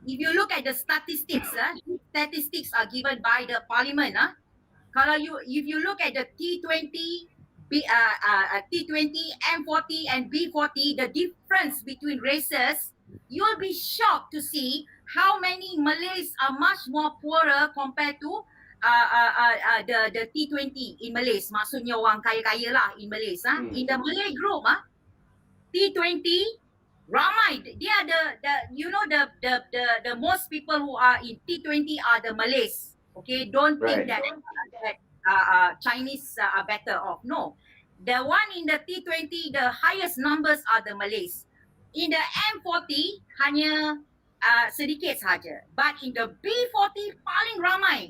if you look at the statistics, statistics are given by the parliament. Kalau if you look at the T20, T20, M40 and B40, the difference between races, you'll be shocked to see how many Malays are much more poorer compared to the T20 in Malays. Maksudnya orang kaya-kaya lah in Malays. In the mm, Malay group, T20, ramai. They are the you know the most people who are in T20 are the Malays. Okay, don't think right. that Chinese are better off. No, the one in the T20, the highest numbers are the Malays. In the M40 hanya sedikit saja. But in the B40 paling ramai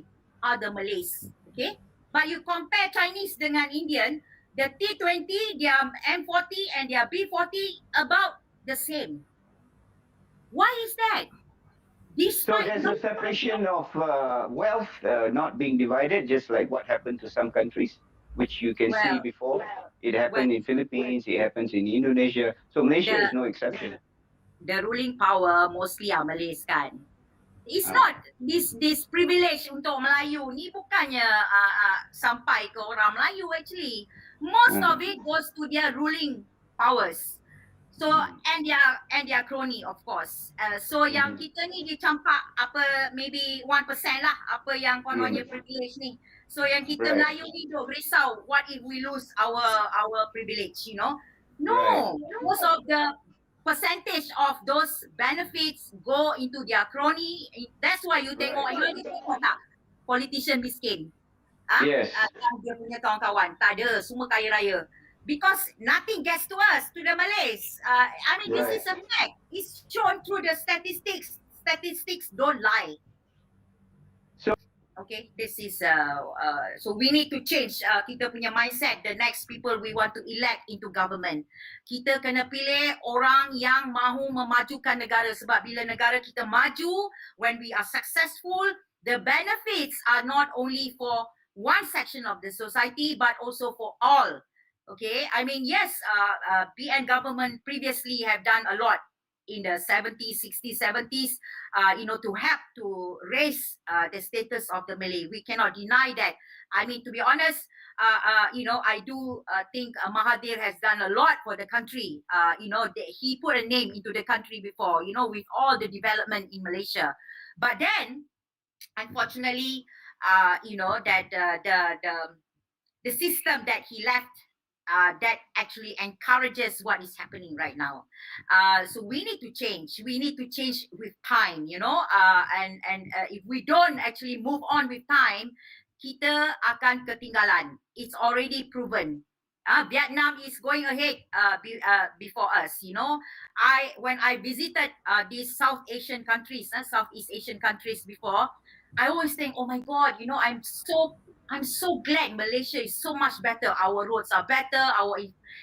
are the Malays. Okay, but you compare Chinese dengan Indian, the T20, their M40 and their B40 about the same. Why is that? So Despite there's no, a separation of wealth not being divided, just like what happened to some countries, which you can see well, before. It well, happened in Philippines, it happens in Indonesia. So Malaysia the is no exception. the ruling power mostly are Malays kan. It's Ah, not this privilege untuk Melayu ni, bukannya sampai ke orang Melayu actually. Most ah, of it goes to their ruling powers. So and their crony of course. So yang kita ni dicampak apa maybe 1% lah apa yang kononnya privilege ni. So yang kita Right. Melayu ni duk risau what if we lose our privilege, you know? No, Right. most of the percentage of those benefits go into their crony. That's why you tengok, you ada tengok tak politician miskin? Yes. Yang dia punya kawan-kawan. Tak ada, semua kaya raya. Because nothing gets to us, to the Malays. I mean, this is a fact. It's shown through the statistics. Statistics don't lie. So- okay, this is so we need to change kita punya mindset. The next people we want to elect into government, kita kena pilih orang yang mahu memajukan negara. Sebab bila negara kita maju, when we are successful, the benefits are not only for one section of the society but also for all. Okay, I mean, yes, PN government previously have done a lot in the 70s, 60s, 70s, you know, to help to raise the status of the Malay. We cannot deny that. I mean, to be honest, you know, I do think Mahathir has done a lot for the country. You know, he put a name into the country before, you know, with all the development in Malaysia. But then, unfortunately, you know, that the system that he left that actually encourages what is happening right now. So we need to change. We need to change with time, you know. And if we don't actually move on with time, kita akan ketinggalan. It's already proven. Vietnam is going ahead before us, you know. When I visited these South Asian countries, Southeast Asian countries before, I always think, oh my God, you know, I'm so glad Malaysia is so much better. Our roads are better, our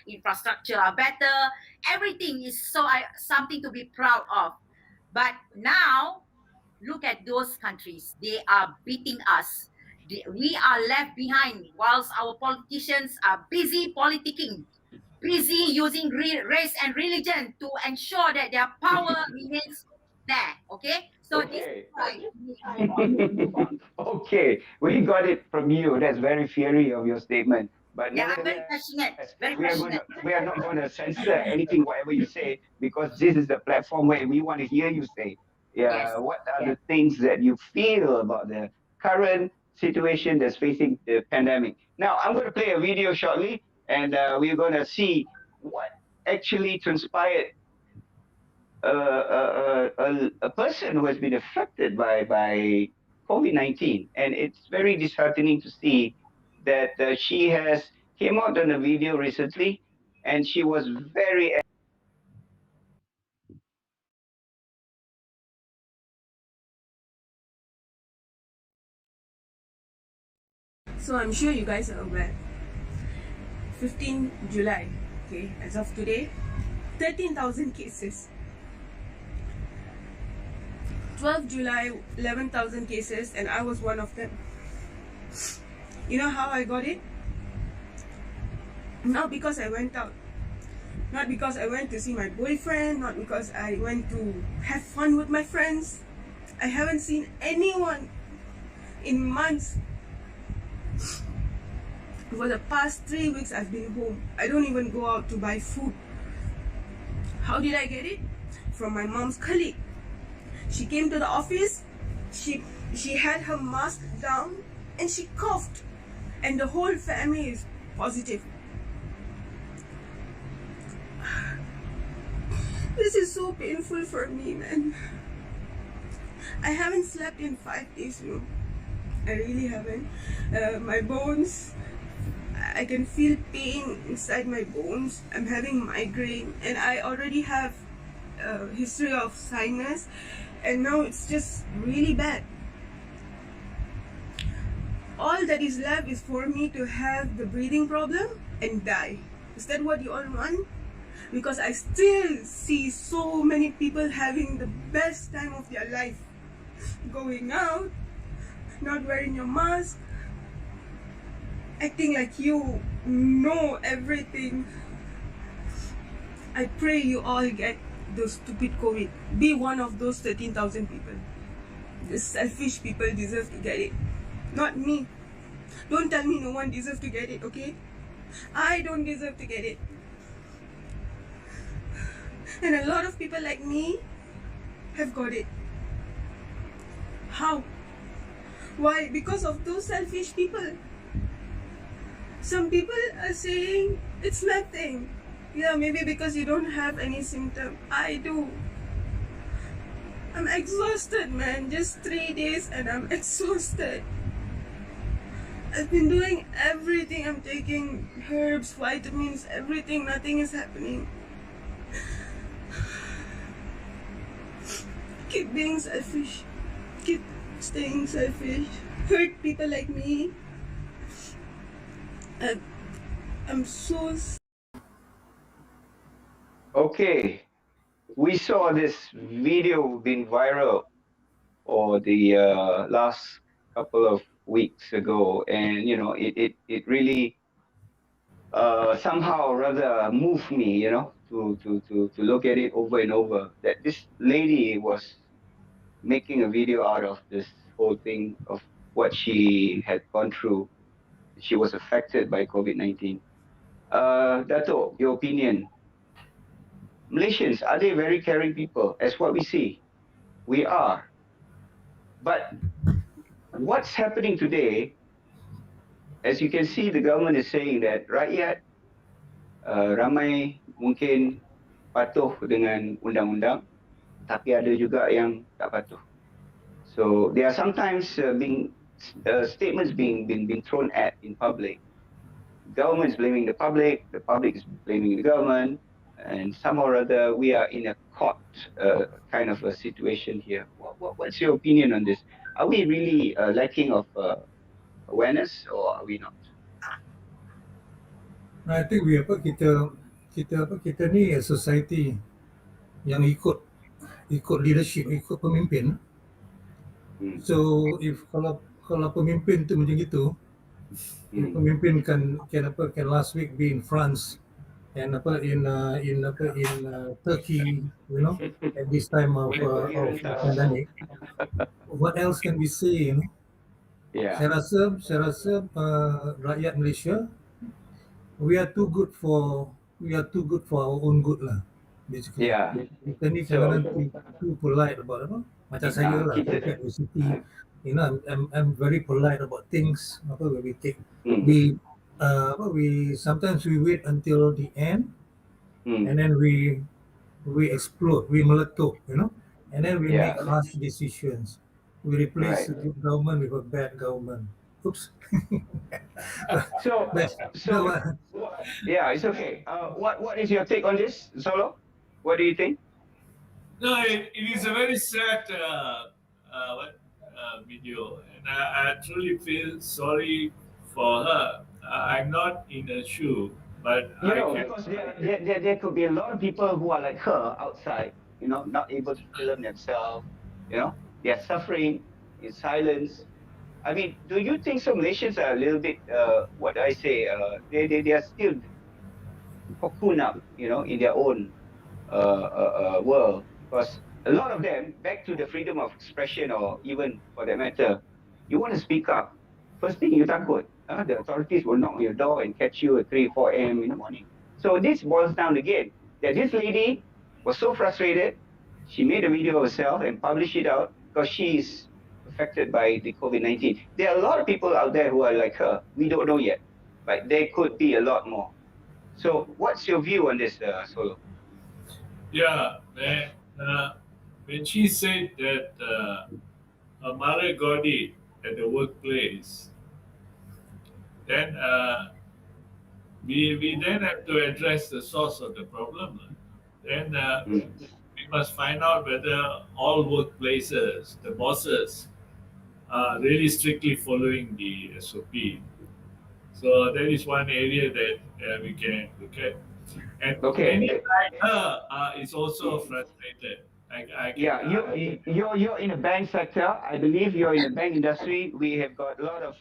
infrastructure are better. Everything is something to be proud of. But now, look at those countries. They are beating us. We are left behind whilst our politicians are busy politicking, busy using race and religion to ensure that their power remains there. Okay? So this is why Okay, we got it from you. That's very fiery of your statement. But yeah, I'm very nevertheless, passionate. Very passionate. we are not going to censor anything, whatever you say, because this is the platform where we want to hear you say. Yes. What are the things that you feel about the current situation that's facing the pandemic? Now, I'm going to play a video shortly, and we're going to see what actually transpired a person who has been affected by COVID-19, and it's very disheartening to see that she has came out on a video recently, and she was very. So I'm sure you guys are aware. 15 July, okay, as of today, 13,000 cases. 12 July, 11,000 cases, and I was one of them. You know how I got it? Not because I went out. Not because I went to see my boyfriend. Not because I went to have fun with my friends. I haven't seen anyone in months. For the past 3 weeks, I've been home. I don't even go out to buy food. How did I get it? From my mom's colleague. She came to the office, she had her mask down, and she coughed. And the whole family is positive. This is so painful for me, man. I haven't slept in 5 days, you know. I really haven't. My bones, I can feel pain inside my bones. I'm having migraine, and I already have a history of sinus, and now it's just really bad. All that is left is for me to have the breathing problem and die. Is that what you all want? Because I still see so many people having the best time of their life. Going out, not wearing your mask, acting like you know everything. I pray you all get those stupid COVID. Be one of those 13,000 people. The selfish people deserve to get it. Not me. Don't tell me no one deserves to get it, okay? I don't deserve to get it. And a lot of people like me have got it. How? Why? Because of those selfish people. Some people are saying it's nothing. Yeah, maybe because you don't have any symptom. I do. I'm exhausted, man. Just 3 days and I'm exhausted. I've been doing everything. I'm taking herbs, vitamins, everything. Nothing is happening. Keep being selfish. Keep staying selfish. Hurt people like me. I, I'm so. Okay, we saw this video being viral for the last couple of weeks ago, and it really somehow rather moved me, to look at it over and over. That this lady was making a video out of this whole thing of what she had gone through. She was affected by COVID-19. Dato, your opinion. Malaysians, are they very caring people? As what we see, we are. But what's happening today, as you can see, the government is saying that rakyat ramai mungkin patuh dengan undang-undang, tapi ada juga yang tak patuh. So there are sometimes being statements being thrown at in public. Government is blaming the public is blaming the government, and somehow or other we are in a caught kind of a situation here. What's your opinion on this? Are we really lacking of awareness, or are we not? I think we apa kita ni a society yang ikut leadership, ikut pemimpin. Hmm. So if kalau pemimpin tu macam gitu, if Hmm. pemimpin can last week be in France and in Turkey, at this time Boleh pergi of the rentas. pandemic, what else can we say? Yeah, Saya rasa rakyat Malaysia we are too good for our own good lah, basically. yeah. Kita ni So, kadang-kadang too polite about apa, macam saya lah kita. compared with Siti. I'm very polite about things. Apa Hmm. we sometimes we wait until the end, Hmm. and then we explode, we meletup, and then we make Yeah. harsh decisions. We replace Right. a good government with a bad government. Oops. So, but no, so yeah, it's okay. What is your take on this, Solo? What do you think? No, it is a very sad video, and I truly feel sorry for her. I'm not in her shoe, but I can. Because there could be a lot of people who are like her outside, not able to film themselves, they are suffering in silence. I mean, do you think some Malaysians are a little bit, what do I say, they are still cocoon up, in their own world, because a lot of them, back to the freedom of expression, or even for that matter, you want to speak up. First thing you takut, the authorities will knock on your door and catch you at 3, 4 a.m. in the morning. So this boils down again that this lady was so frustrated, she made a video of herself and published it out because she's affected by the COVID-19. There are a lot of people out there who are like her. We don't know yet, but there could be a lot more. So what's your view on this, Solo? Yeah, when she said that her mother got it at the workplace, then we then have to address the source of the problem. Then Mm. we must find out whether all workplaces, the bosses, are really strictly following the SOP. So that is one area that we can look at. And many Okay. like her is also frustrated. I can. Yeah, you're in a bank sector. I believe you're in the bank industry. We have got a lot of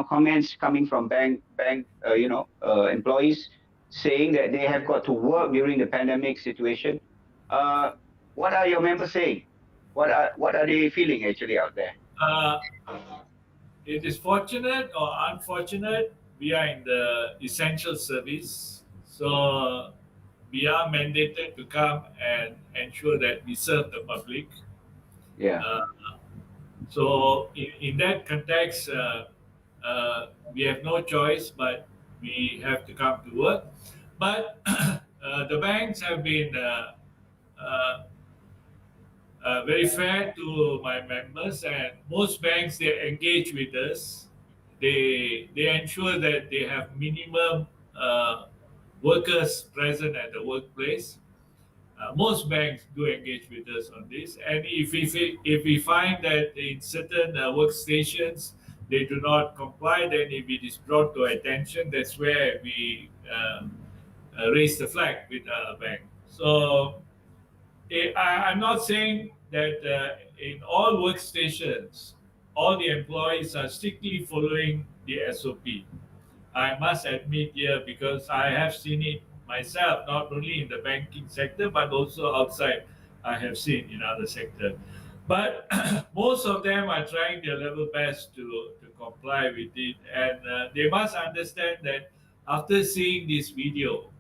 comments coming from bank employees saying that they have got to work during the pandemic situation. Uh, what are your members saying? What are they feeling actually out there? Uh, it is fortunate or unfortunate we are in the essential service, so we are mandated to come and ensure that we serve the public. Yeah. Uh, so in that context, we have no choice, but we have to come to work. But the banks have been uh, very fair to my members, and most banks they engage with us. They ensure that they have minimum workers present at the workplace. Most banks do engage with us on this, and if we find that in certain workstations they do not comply, then if it is brought to attention, that's where we raise the flag with a bank. So I'm not saying that in all workstations, all the employees are strictly following the SOP. I must admit here because I have seen it myself, not only in the banking sector but also outside. I have seen in other sectors. But most of them are trying their level best to comply with it, and they must understand that after seeing this video,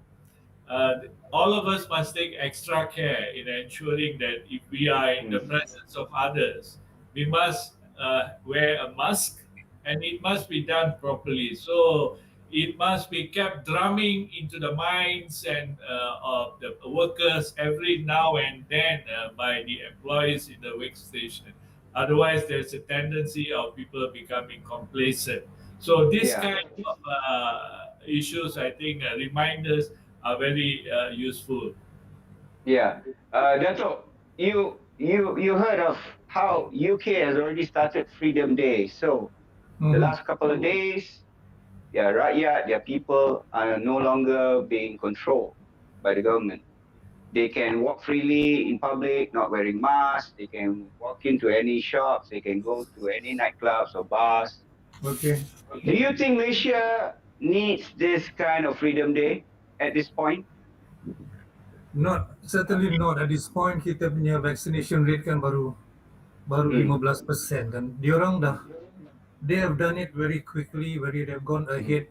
all of us must take extra care in ensuring that if we are in the Mm. presence of others, we must wear a mask, and it must be done properly. So it must be kept drumming into the minds and of the workers every now and then by the employees in the workstation. Otherwise, there's a tendency of people becoming complacent. So this Yeah. kind of issues, I think, reminders are very useful. Yeah. Dato, you heard of how UK has already started Freedom Day. So the Mm-hmm. last couple of days, their rakyat, their people are no longer being controlled by the government. They can walk freely in public, not wearing masks. They can walk into any shops. They can go to any nightclubs or bars. Okay. Do you think Malaysia needs this kind of Freedom Day at this point? Not certainly not at this point. Kita punya vaccination rate kan baru Mm, 15% kan. Diorang dah they have done it very quickly. They've gone mm, ahead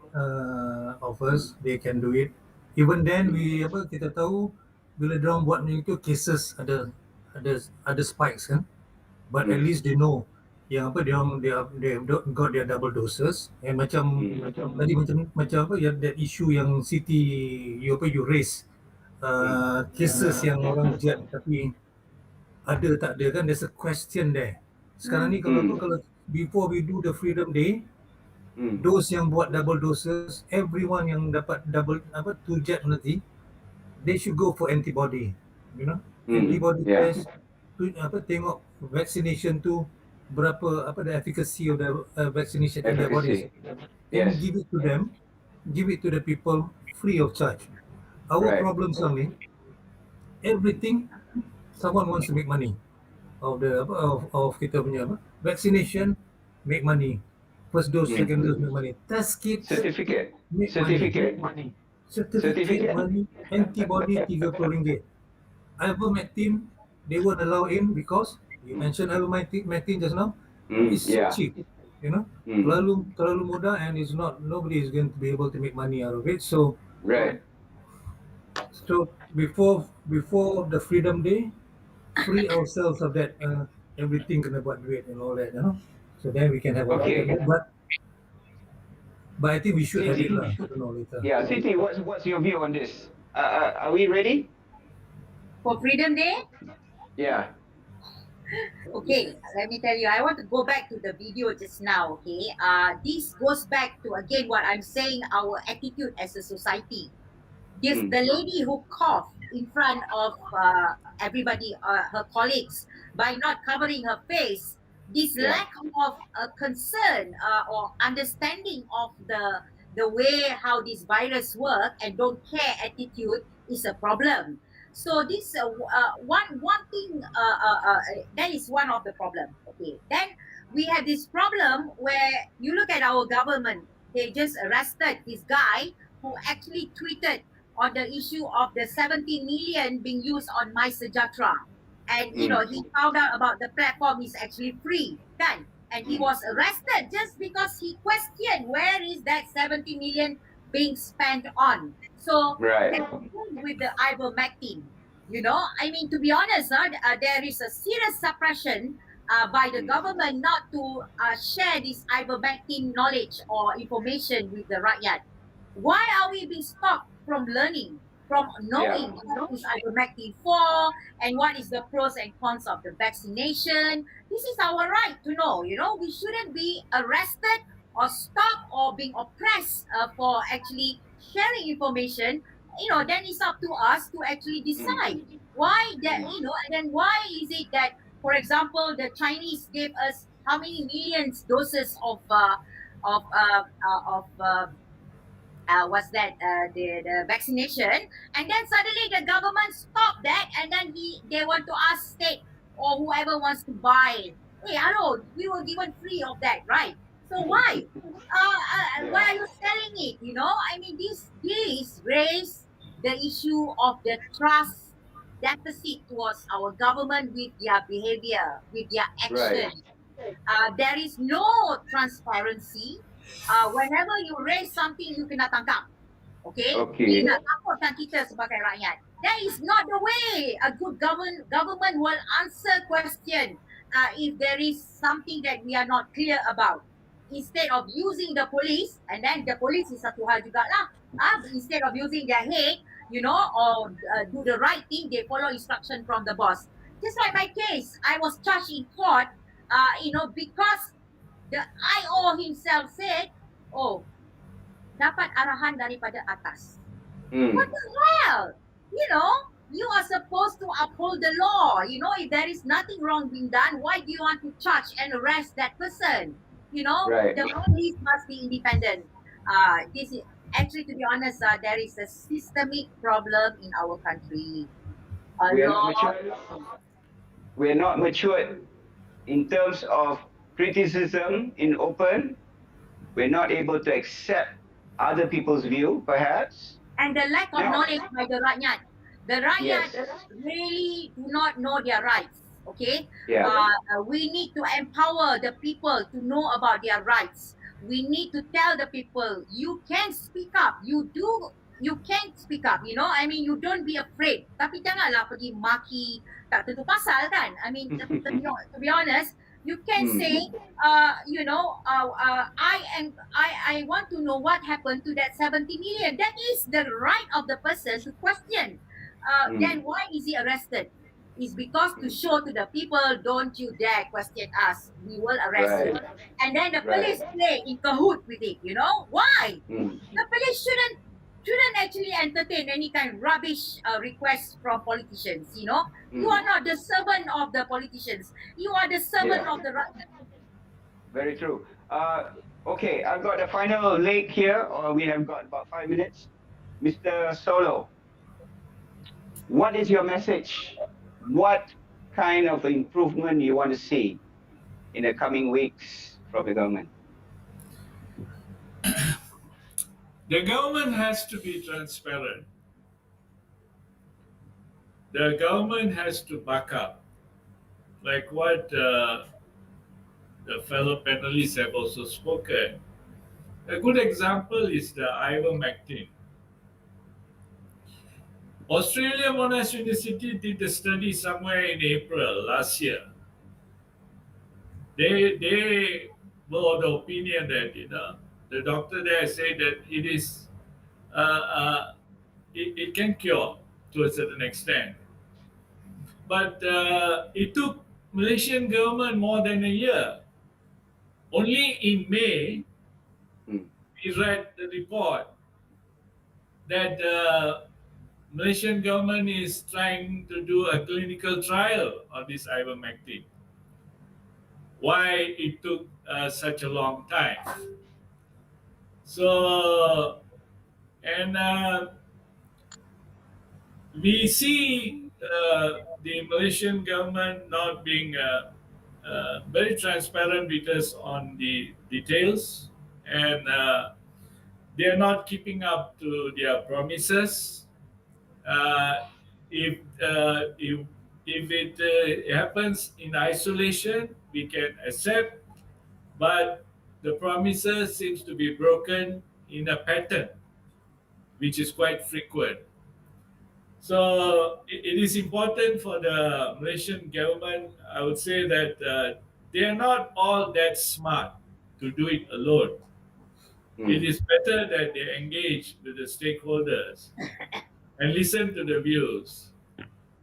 of us. They can do it. Even then mm, kita tahu bila diorang buat ni itu cases ada ada spikes kan. But at mm, least they know yang apa they have got their double doses, and macam mm, tadi macam apa ya, that issue yang Siti you raise, mm, cases yang orang jet tapi ada tak ada kan, there's a question there. Sekarang ni kalau mm, kalau before we do the Freedom Day, mm, those yang buat double doses, everyone yang dapat double apa two jab nanti, they should go for antibody, you know, mm. antibody Yeah. test, tu apa tengok vaccination tu berapa, apa the efficacy of the vaccination in their bodies, Efficacy. and Yes. give it to them, give it to the people free of charge. Our Right. problem sekarang ni, everything someone wants to make money of the apa, of kita punya apa, vaccination, make money, first dose, second dose, Mm. make money, test kits, Certificate. make money, Certificate. certificate Certificate. money, antibody RM30. Ivermectin, they won't allow in because you mentioned ivermectin just now. Mm. It's so Yeah. cheap, you know, Mm. terlalu mudah, and it's not, nobody is going to be able to make money out of it. So Right. before the Freedom Day, free ourselves of that, everything kena buat duit and all that, you know. So then we can have a Okay. better, but I think we should have it Siti. lah sooner or later. Yeah, Siti, what's your view on this? Are we ready? For Freedom Day, Yeah. okay, let me tell you, I want to go back to the video just now, okay? This goes back to, again, what I'm saying, our attitude as a society. This Mm. the lady who coughed in front of everybody, her colleagues, by not covering her face. This Yeah. lack of concern or understanding of the way how this virus work and don't care attitude is a problem. So this one thing that is one of the problem. Okay, then we have this problem where you look at our government. They just arrested this guy who actually tweeted on the issue of the 70 million being used on My Sejahtera. And you know, Mm. he found out about the platform is actually free, kan? And he Mm. was arrested just because he questioned where is that 70 million being spent on. So Right. the same with the ivermectin. I mean, to be honest, there is a serious suppression by the Mm. government not to share this ivermectin knowledge or information with the rakyat. Why are we being stopped from learning, from Yeah. knowing what is ivermectin for, and what is the pros and cons of the vaccination? This is our right to know. We shouldn't be arrested or stopped or being oppressed for actually sharing information. Then it's up to us to actually Mm. decide why that. Mm. And then why is it that, for example, the Chinese gave us how many millions doses of what's that the vaccination, and then suddenly the government stopped that, and then they want to ask state or whoever wants to buy. Hey, hello, we were given free of that, right? So why Yeah. are you selling it? I mean, this raise the issue of the trust deficit towards our government with their behavior, with their Right. action. There is no transparency. Whenever you raise something, you kena tangkap. Okay? Okay. Nak takutkan kita sebagai rakyat. That is not the way a good government will answer question if there is something that we are not clear about. Instead of using the police, and then the police is satu hal juga lah. Instead of using their head, or do the right thing, they follow instruction from the boss. Just like my case, I was charged in court, because the IO himself said, oh, dapat arahan daripada atas. What Mm. the hell? You know, you are supposed to uphold the law. If there is nothing wrong being done, why do you want to charge and arrest that person? Right. The police must be independent. This is actually, to be honest, there is a systemic problem in our country. A We are not lot. matured. We are not matured in terms of criticism in open. We're not able to accept other people's view, perhaps. And the lack of Now, knowledge by the rakyat. The rakyat yes. really do not know their rights. Okay, Yeah. we need to empower the people to know about their rights. We need to tell the people you can speak up. You can speak up. I mean, you don't be afraid. Tapi janganlah pergi maki tak tentu pasal kan. I mean, to be honest, you can say, Mm. I want to know what happened to that 70 million. That is the right of the person to question. Then Mm. why is he arrested? Is because to Mm. show to the people, don't you dare question us. We will arrest you. Right. And then the Right. police play in cahoot with it. Why? Mm. The police shouldn't actually entertain any kind of rubbish requests from politicians. You are Mm. not the servant of the politicians. You are the servant Yeah. of the Very true. Okay, I've got a final leg here, or we have got about 5 minutes. Mr. Solo, what is your message? What kind of improvement you want to see in the coming weeks from the government? The government has to be transparent. The government has to back up, like what the fellow panelists have also spoken. A good example is the ivermectin. Australia Monash University did a study somewhere in April last year. They were of the opinion that the doctor there said that uh, uh, it can cure to a certain extent, but it took Malaysian government more than a year. Only in May Mm. we read the report that Malaysian government is trying to do a clinical trial on this ivermectin. Why it took such a long time? So, and we see the Malaysian government not being very transparent with us on the details, and they are not keeping up to their promises. Uh, if if it happens in isolation, we can accept, but the promises seems to be broken in a pattern. which is quite frequent. So it is important for the Malaysian government. I would say that they are not all that smart to do it alone. It Mm. is better that they engage with the stakeholders and listen to the views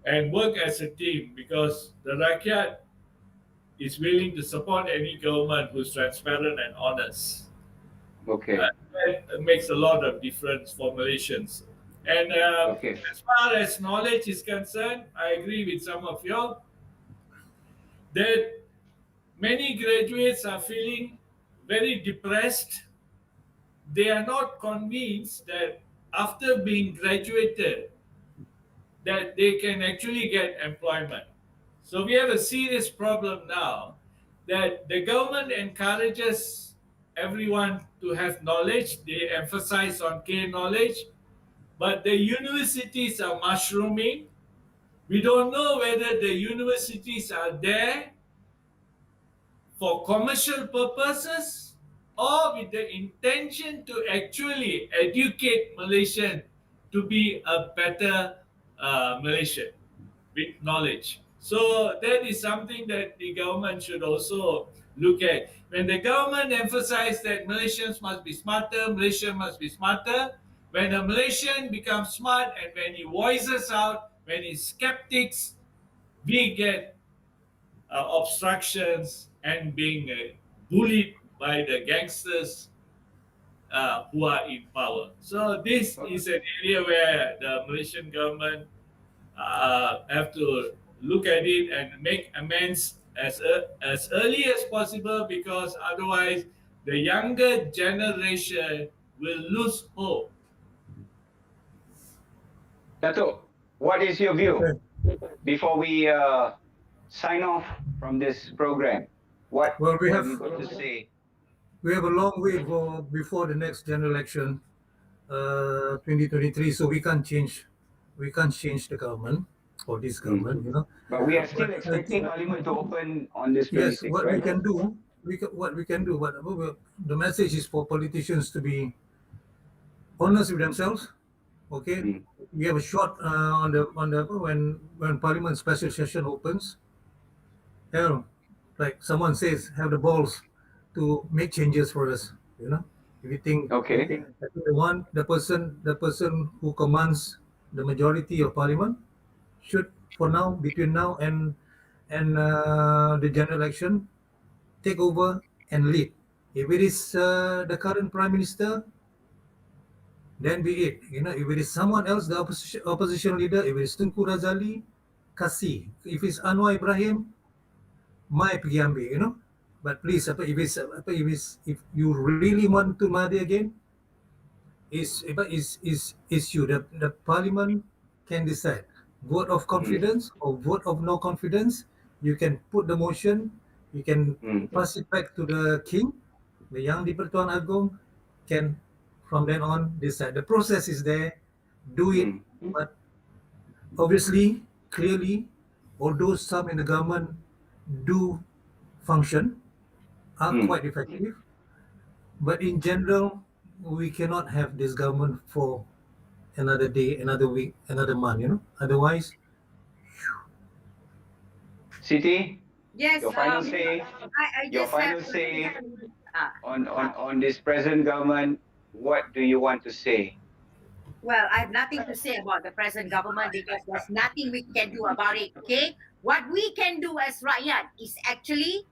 and work as a team, because the rakyat is willing to support any government who's transparent and honest. Okay. That makes a lot of difference for Malaysians. And Okay. as far as knowledge is concerned, I agree with some of you that many graduates are feeling very depressed. They are not convinced that after being graduated, that they can actually get employment. So we have a serious problem now, that the government encourages everyone to have knowledge. They emphasize on K knowledge, but the universities are mushrooming. We don't know whether the universities are there for commercial purposes or with the intention to actually educate Malaysian to be a better Malaysian with knowledge. So that is something that the government should also look at. When the government emphasizes that Malaysians must be smarter, Malaysia must be smarter, when a Malaysian becomes smart and when he voices out, when he's skeptics, we get obstructions and being bullied by the gangsters who are in power. So this is an area where the Malaysian government have to look at it and make amends as early as possible, because otherwise the younger generation will lose hope. Dato, what is your view Okay. before we sign off from this program? Well, What have you got to say? we have a long way for before the next general election, 2023. So we can't change the government or this Mm. government, you know. But we are But still I expecting think Parliament to open on this yes, 26th, what we right? can do, what we can do, but the message is for politicians to be honest with themselves. Okay, Mm. we have a shot on the when Parliament special session opens. Yeah, like someone says, have the balls to make changes for us. You know, if you think Okay. the person who commands the majority of Parliament should, for now, between now and the general election, take over and lead. If it is the current prime minister, then be it. You know, if it is someone else, the opposition leader, if it is Tunku Razali, kasih. If it's Anwar Ibrahim, mai pergi ambil, you know. But please, if you really want to Mahathir again, is you. The parliament can decide. Vote of Mm. confidence or vote of no confidence. You can put the motion. You can Mm. pass it back to the king. The Yang di-Pertuan Agong can, from then on, decide. The process is there. Do it. Mm. But obviously, clearly, although some in the government do function, are Mm. quite effective, but in general, we cannot have this government for another day, another week, another month, you know. Otherwise, Siti, Yes, your final say, I your just have final to say, say uh, on this present government. What do you want to say? well, I have nothing to say about the present government because there's nothing we can do about it. Okay, what we can do as rakyat is actually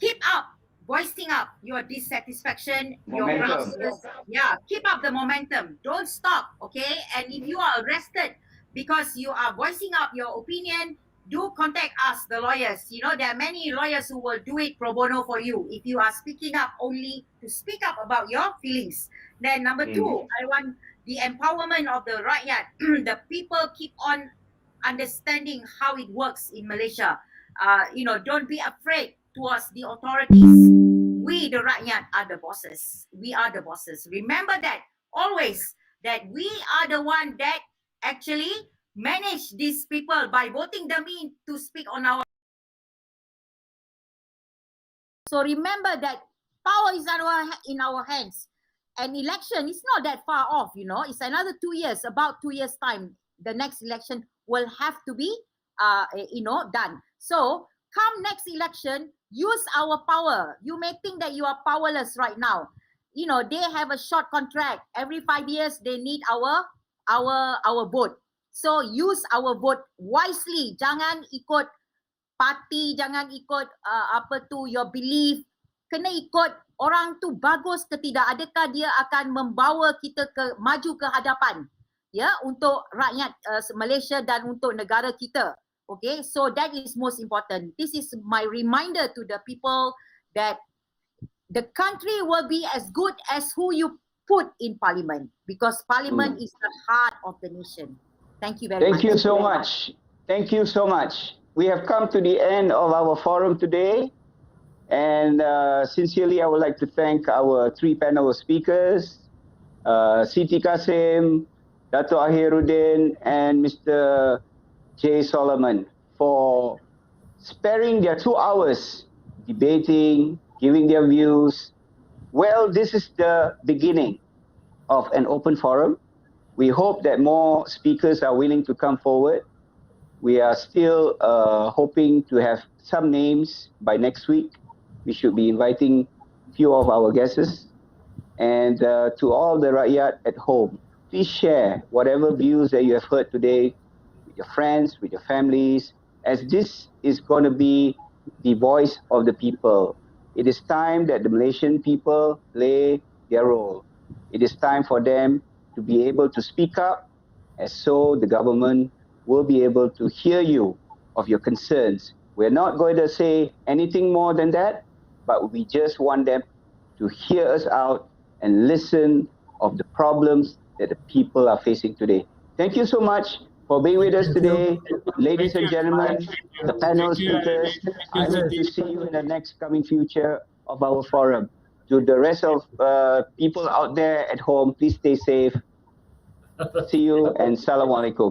keep up voicing up your dissatisfaction, your Momentum. grouses. Yeah, keep up the momentum. Don't stop. Okay, and if you are arrested because you are voicing up your opinion, do contact us, the lawyers. You know, there are many lawyers who will do it pro bono for you if you are speaking up only to speak up about your feelings. Then number Mm. two, I want the empowerment of the rakyat. The people keep on understanding how it works in Malaysia. Don't be afraid towards the authorities. We, the rakyat, are the bosses. We are the bosses. Remember that always, that we are the one that actually manage these people by voting them in to speak on our. So remember that power is in our hands. an election is not that far off, it's another 2 years, about 2 years time, the next election will have to be done. So come next election, use our power. You may think that you are powerless right now. They have a short contract. Every 5 years they need our vote. So use our vote wisely. Jangan ikut parti, jangan ikut your belief. Kena ikut orang tu bagus ke tidak, adakah dia akan membawa kita maju ke hadapan, ya, untuk rakyat Malaysia dan untuk negara kita. Okay, so that is most important. This is my reminder to the people that the country will be as good as who you put in parliament, because parliament is the heart of the nation. Thank you very much. Thank you so much. Thank you so much. We have come to the end of our forum today. And sincerely, I would like to thank our three panel speakers, Siti Kasim, Dato' Ahiruddin, and Mr. J. Solomon, for sparing their 2 hours debating, giving their views. Well, this is the beginning of an open forum. We hope that more speakers are willing to come forward. We are still hoping to have some names by next week. We should be inviting few of our guests. And to all the Rakyat at home, please share whatever views that you have heard today with your friends, with your families, as this is going to be the voice of the people. It is time that the Malaysian people play their role. It is time for them to be able to speak up, as so the government will be able to hear you of your concerns. We're not going to say anything more than that, but we just want them to hear us out and listen of the problems that the people are facing today. Thank you so much for being with us today. Ladies and gentlemen, the panel speakers, I hope to see you in the next coming future of our forum. To the rest of people out there at home, please stay safe. See you and salam alaikum.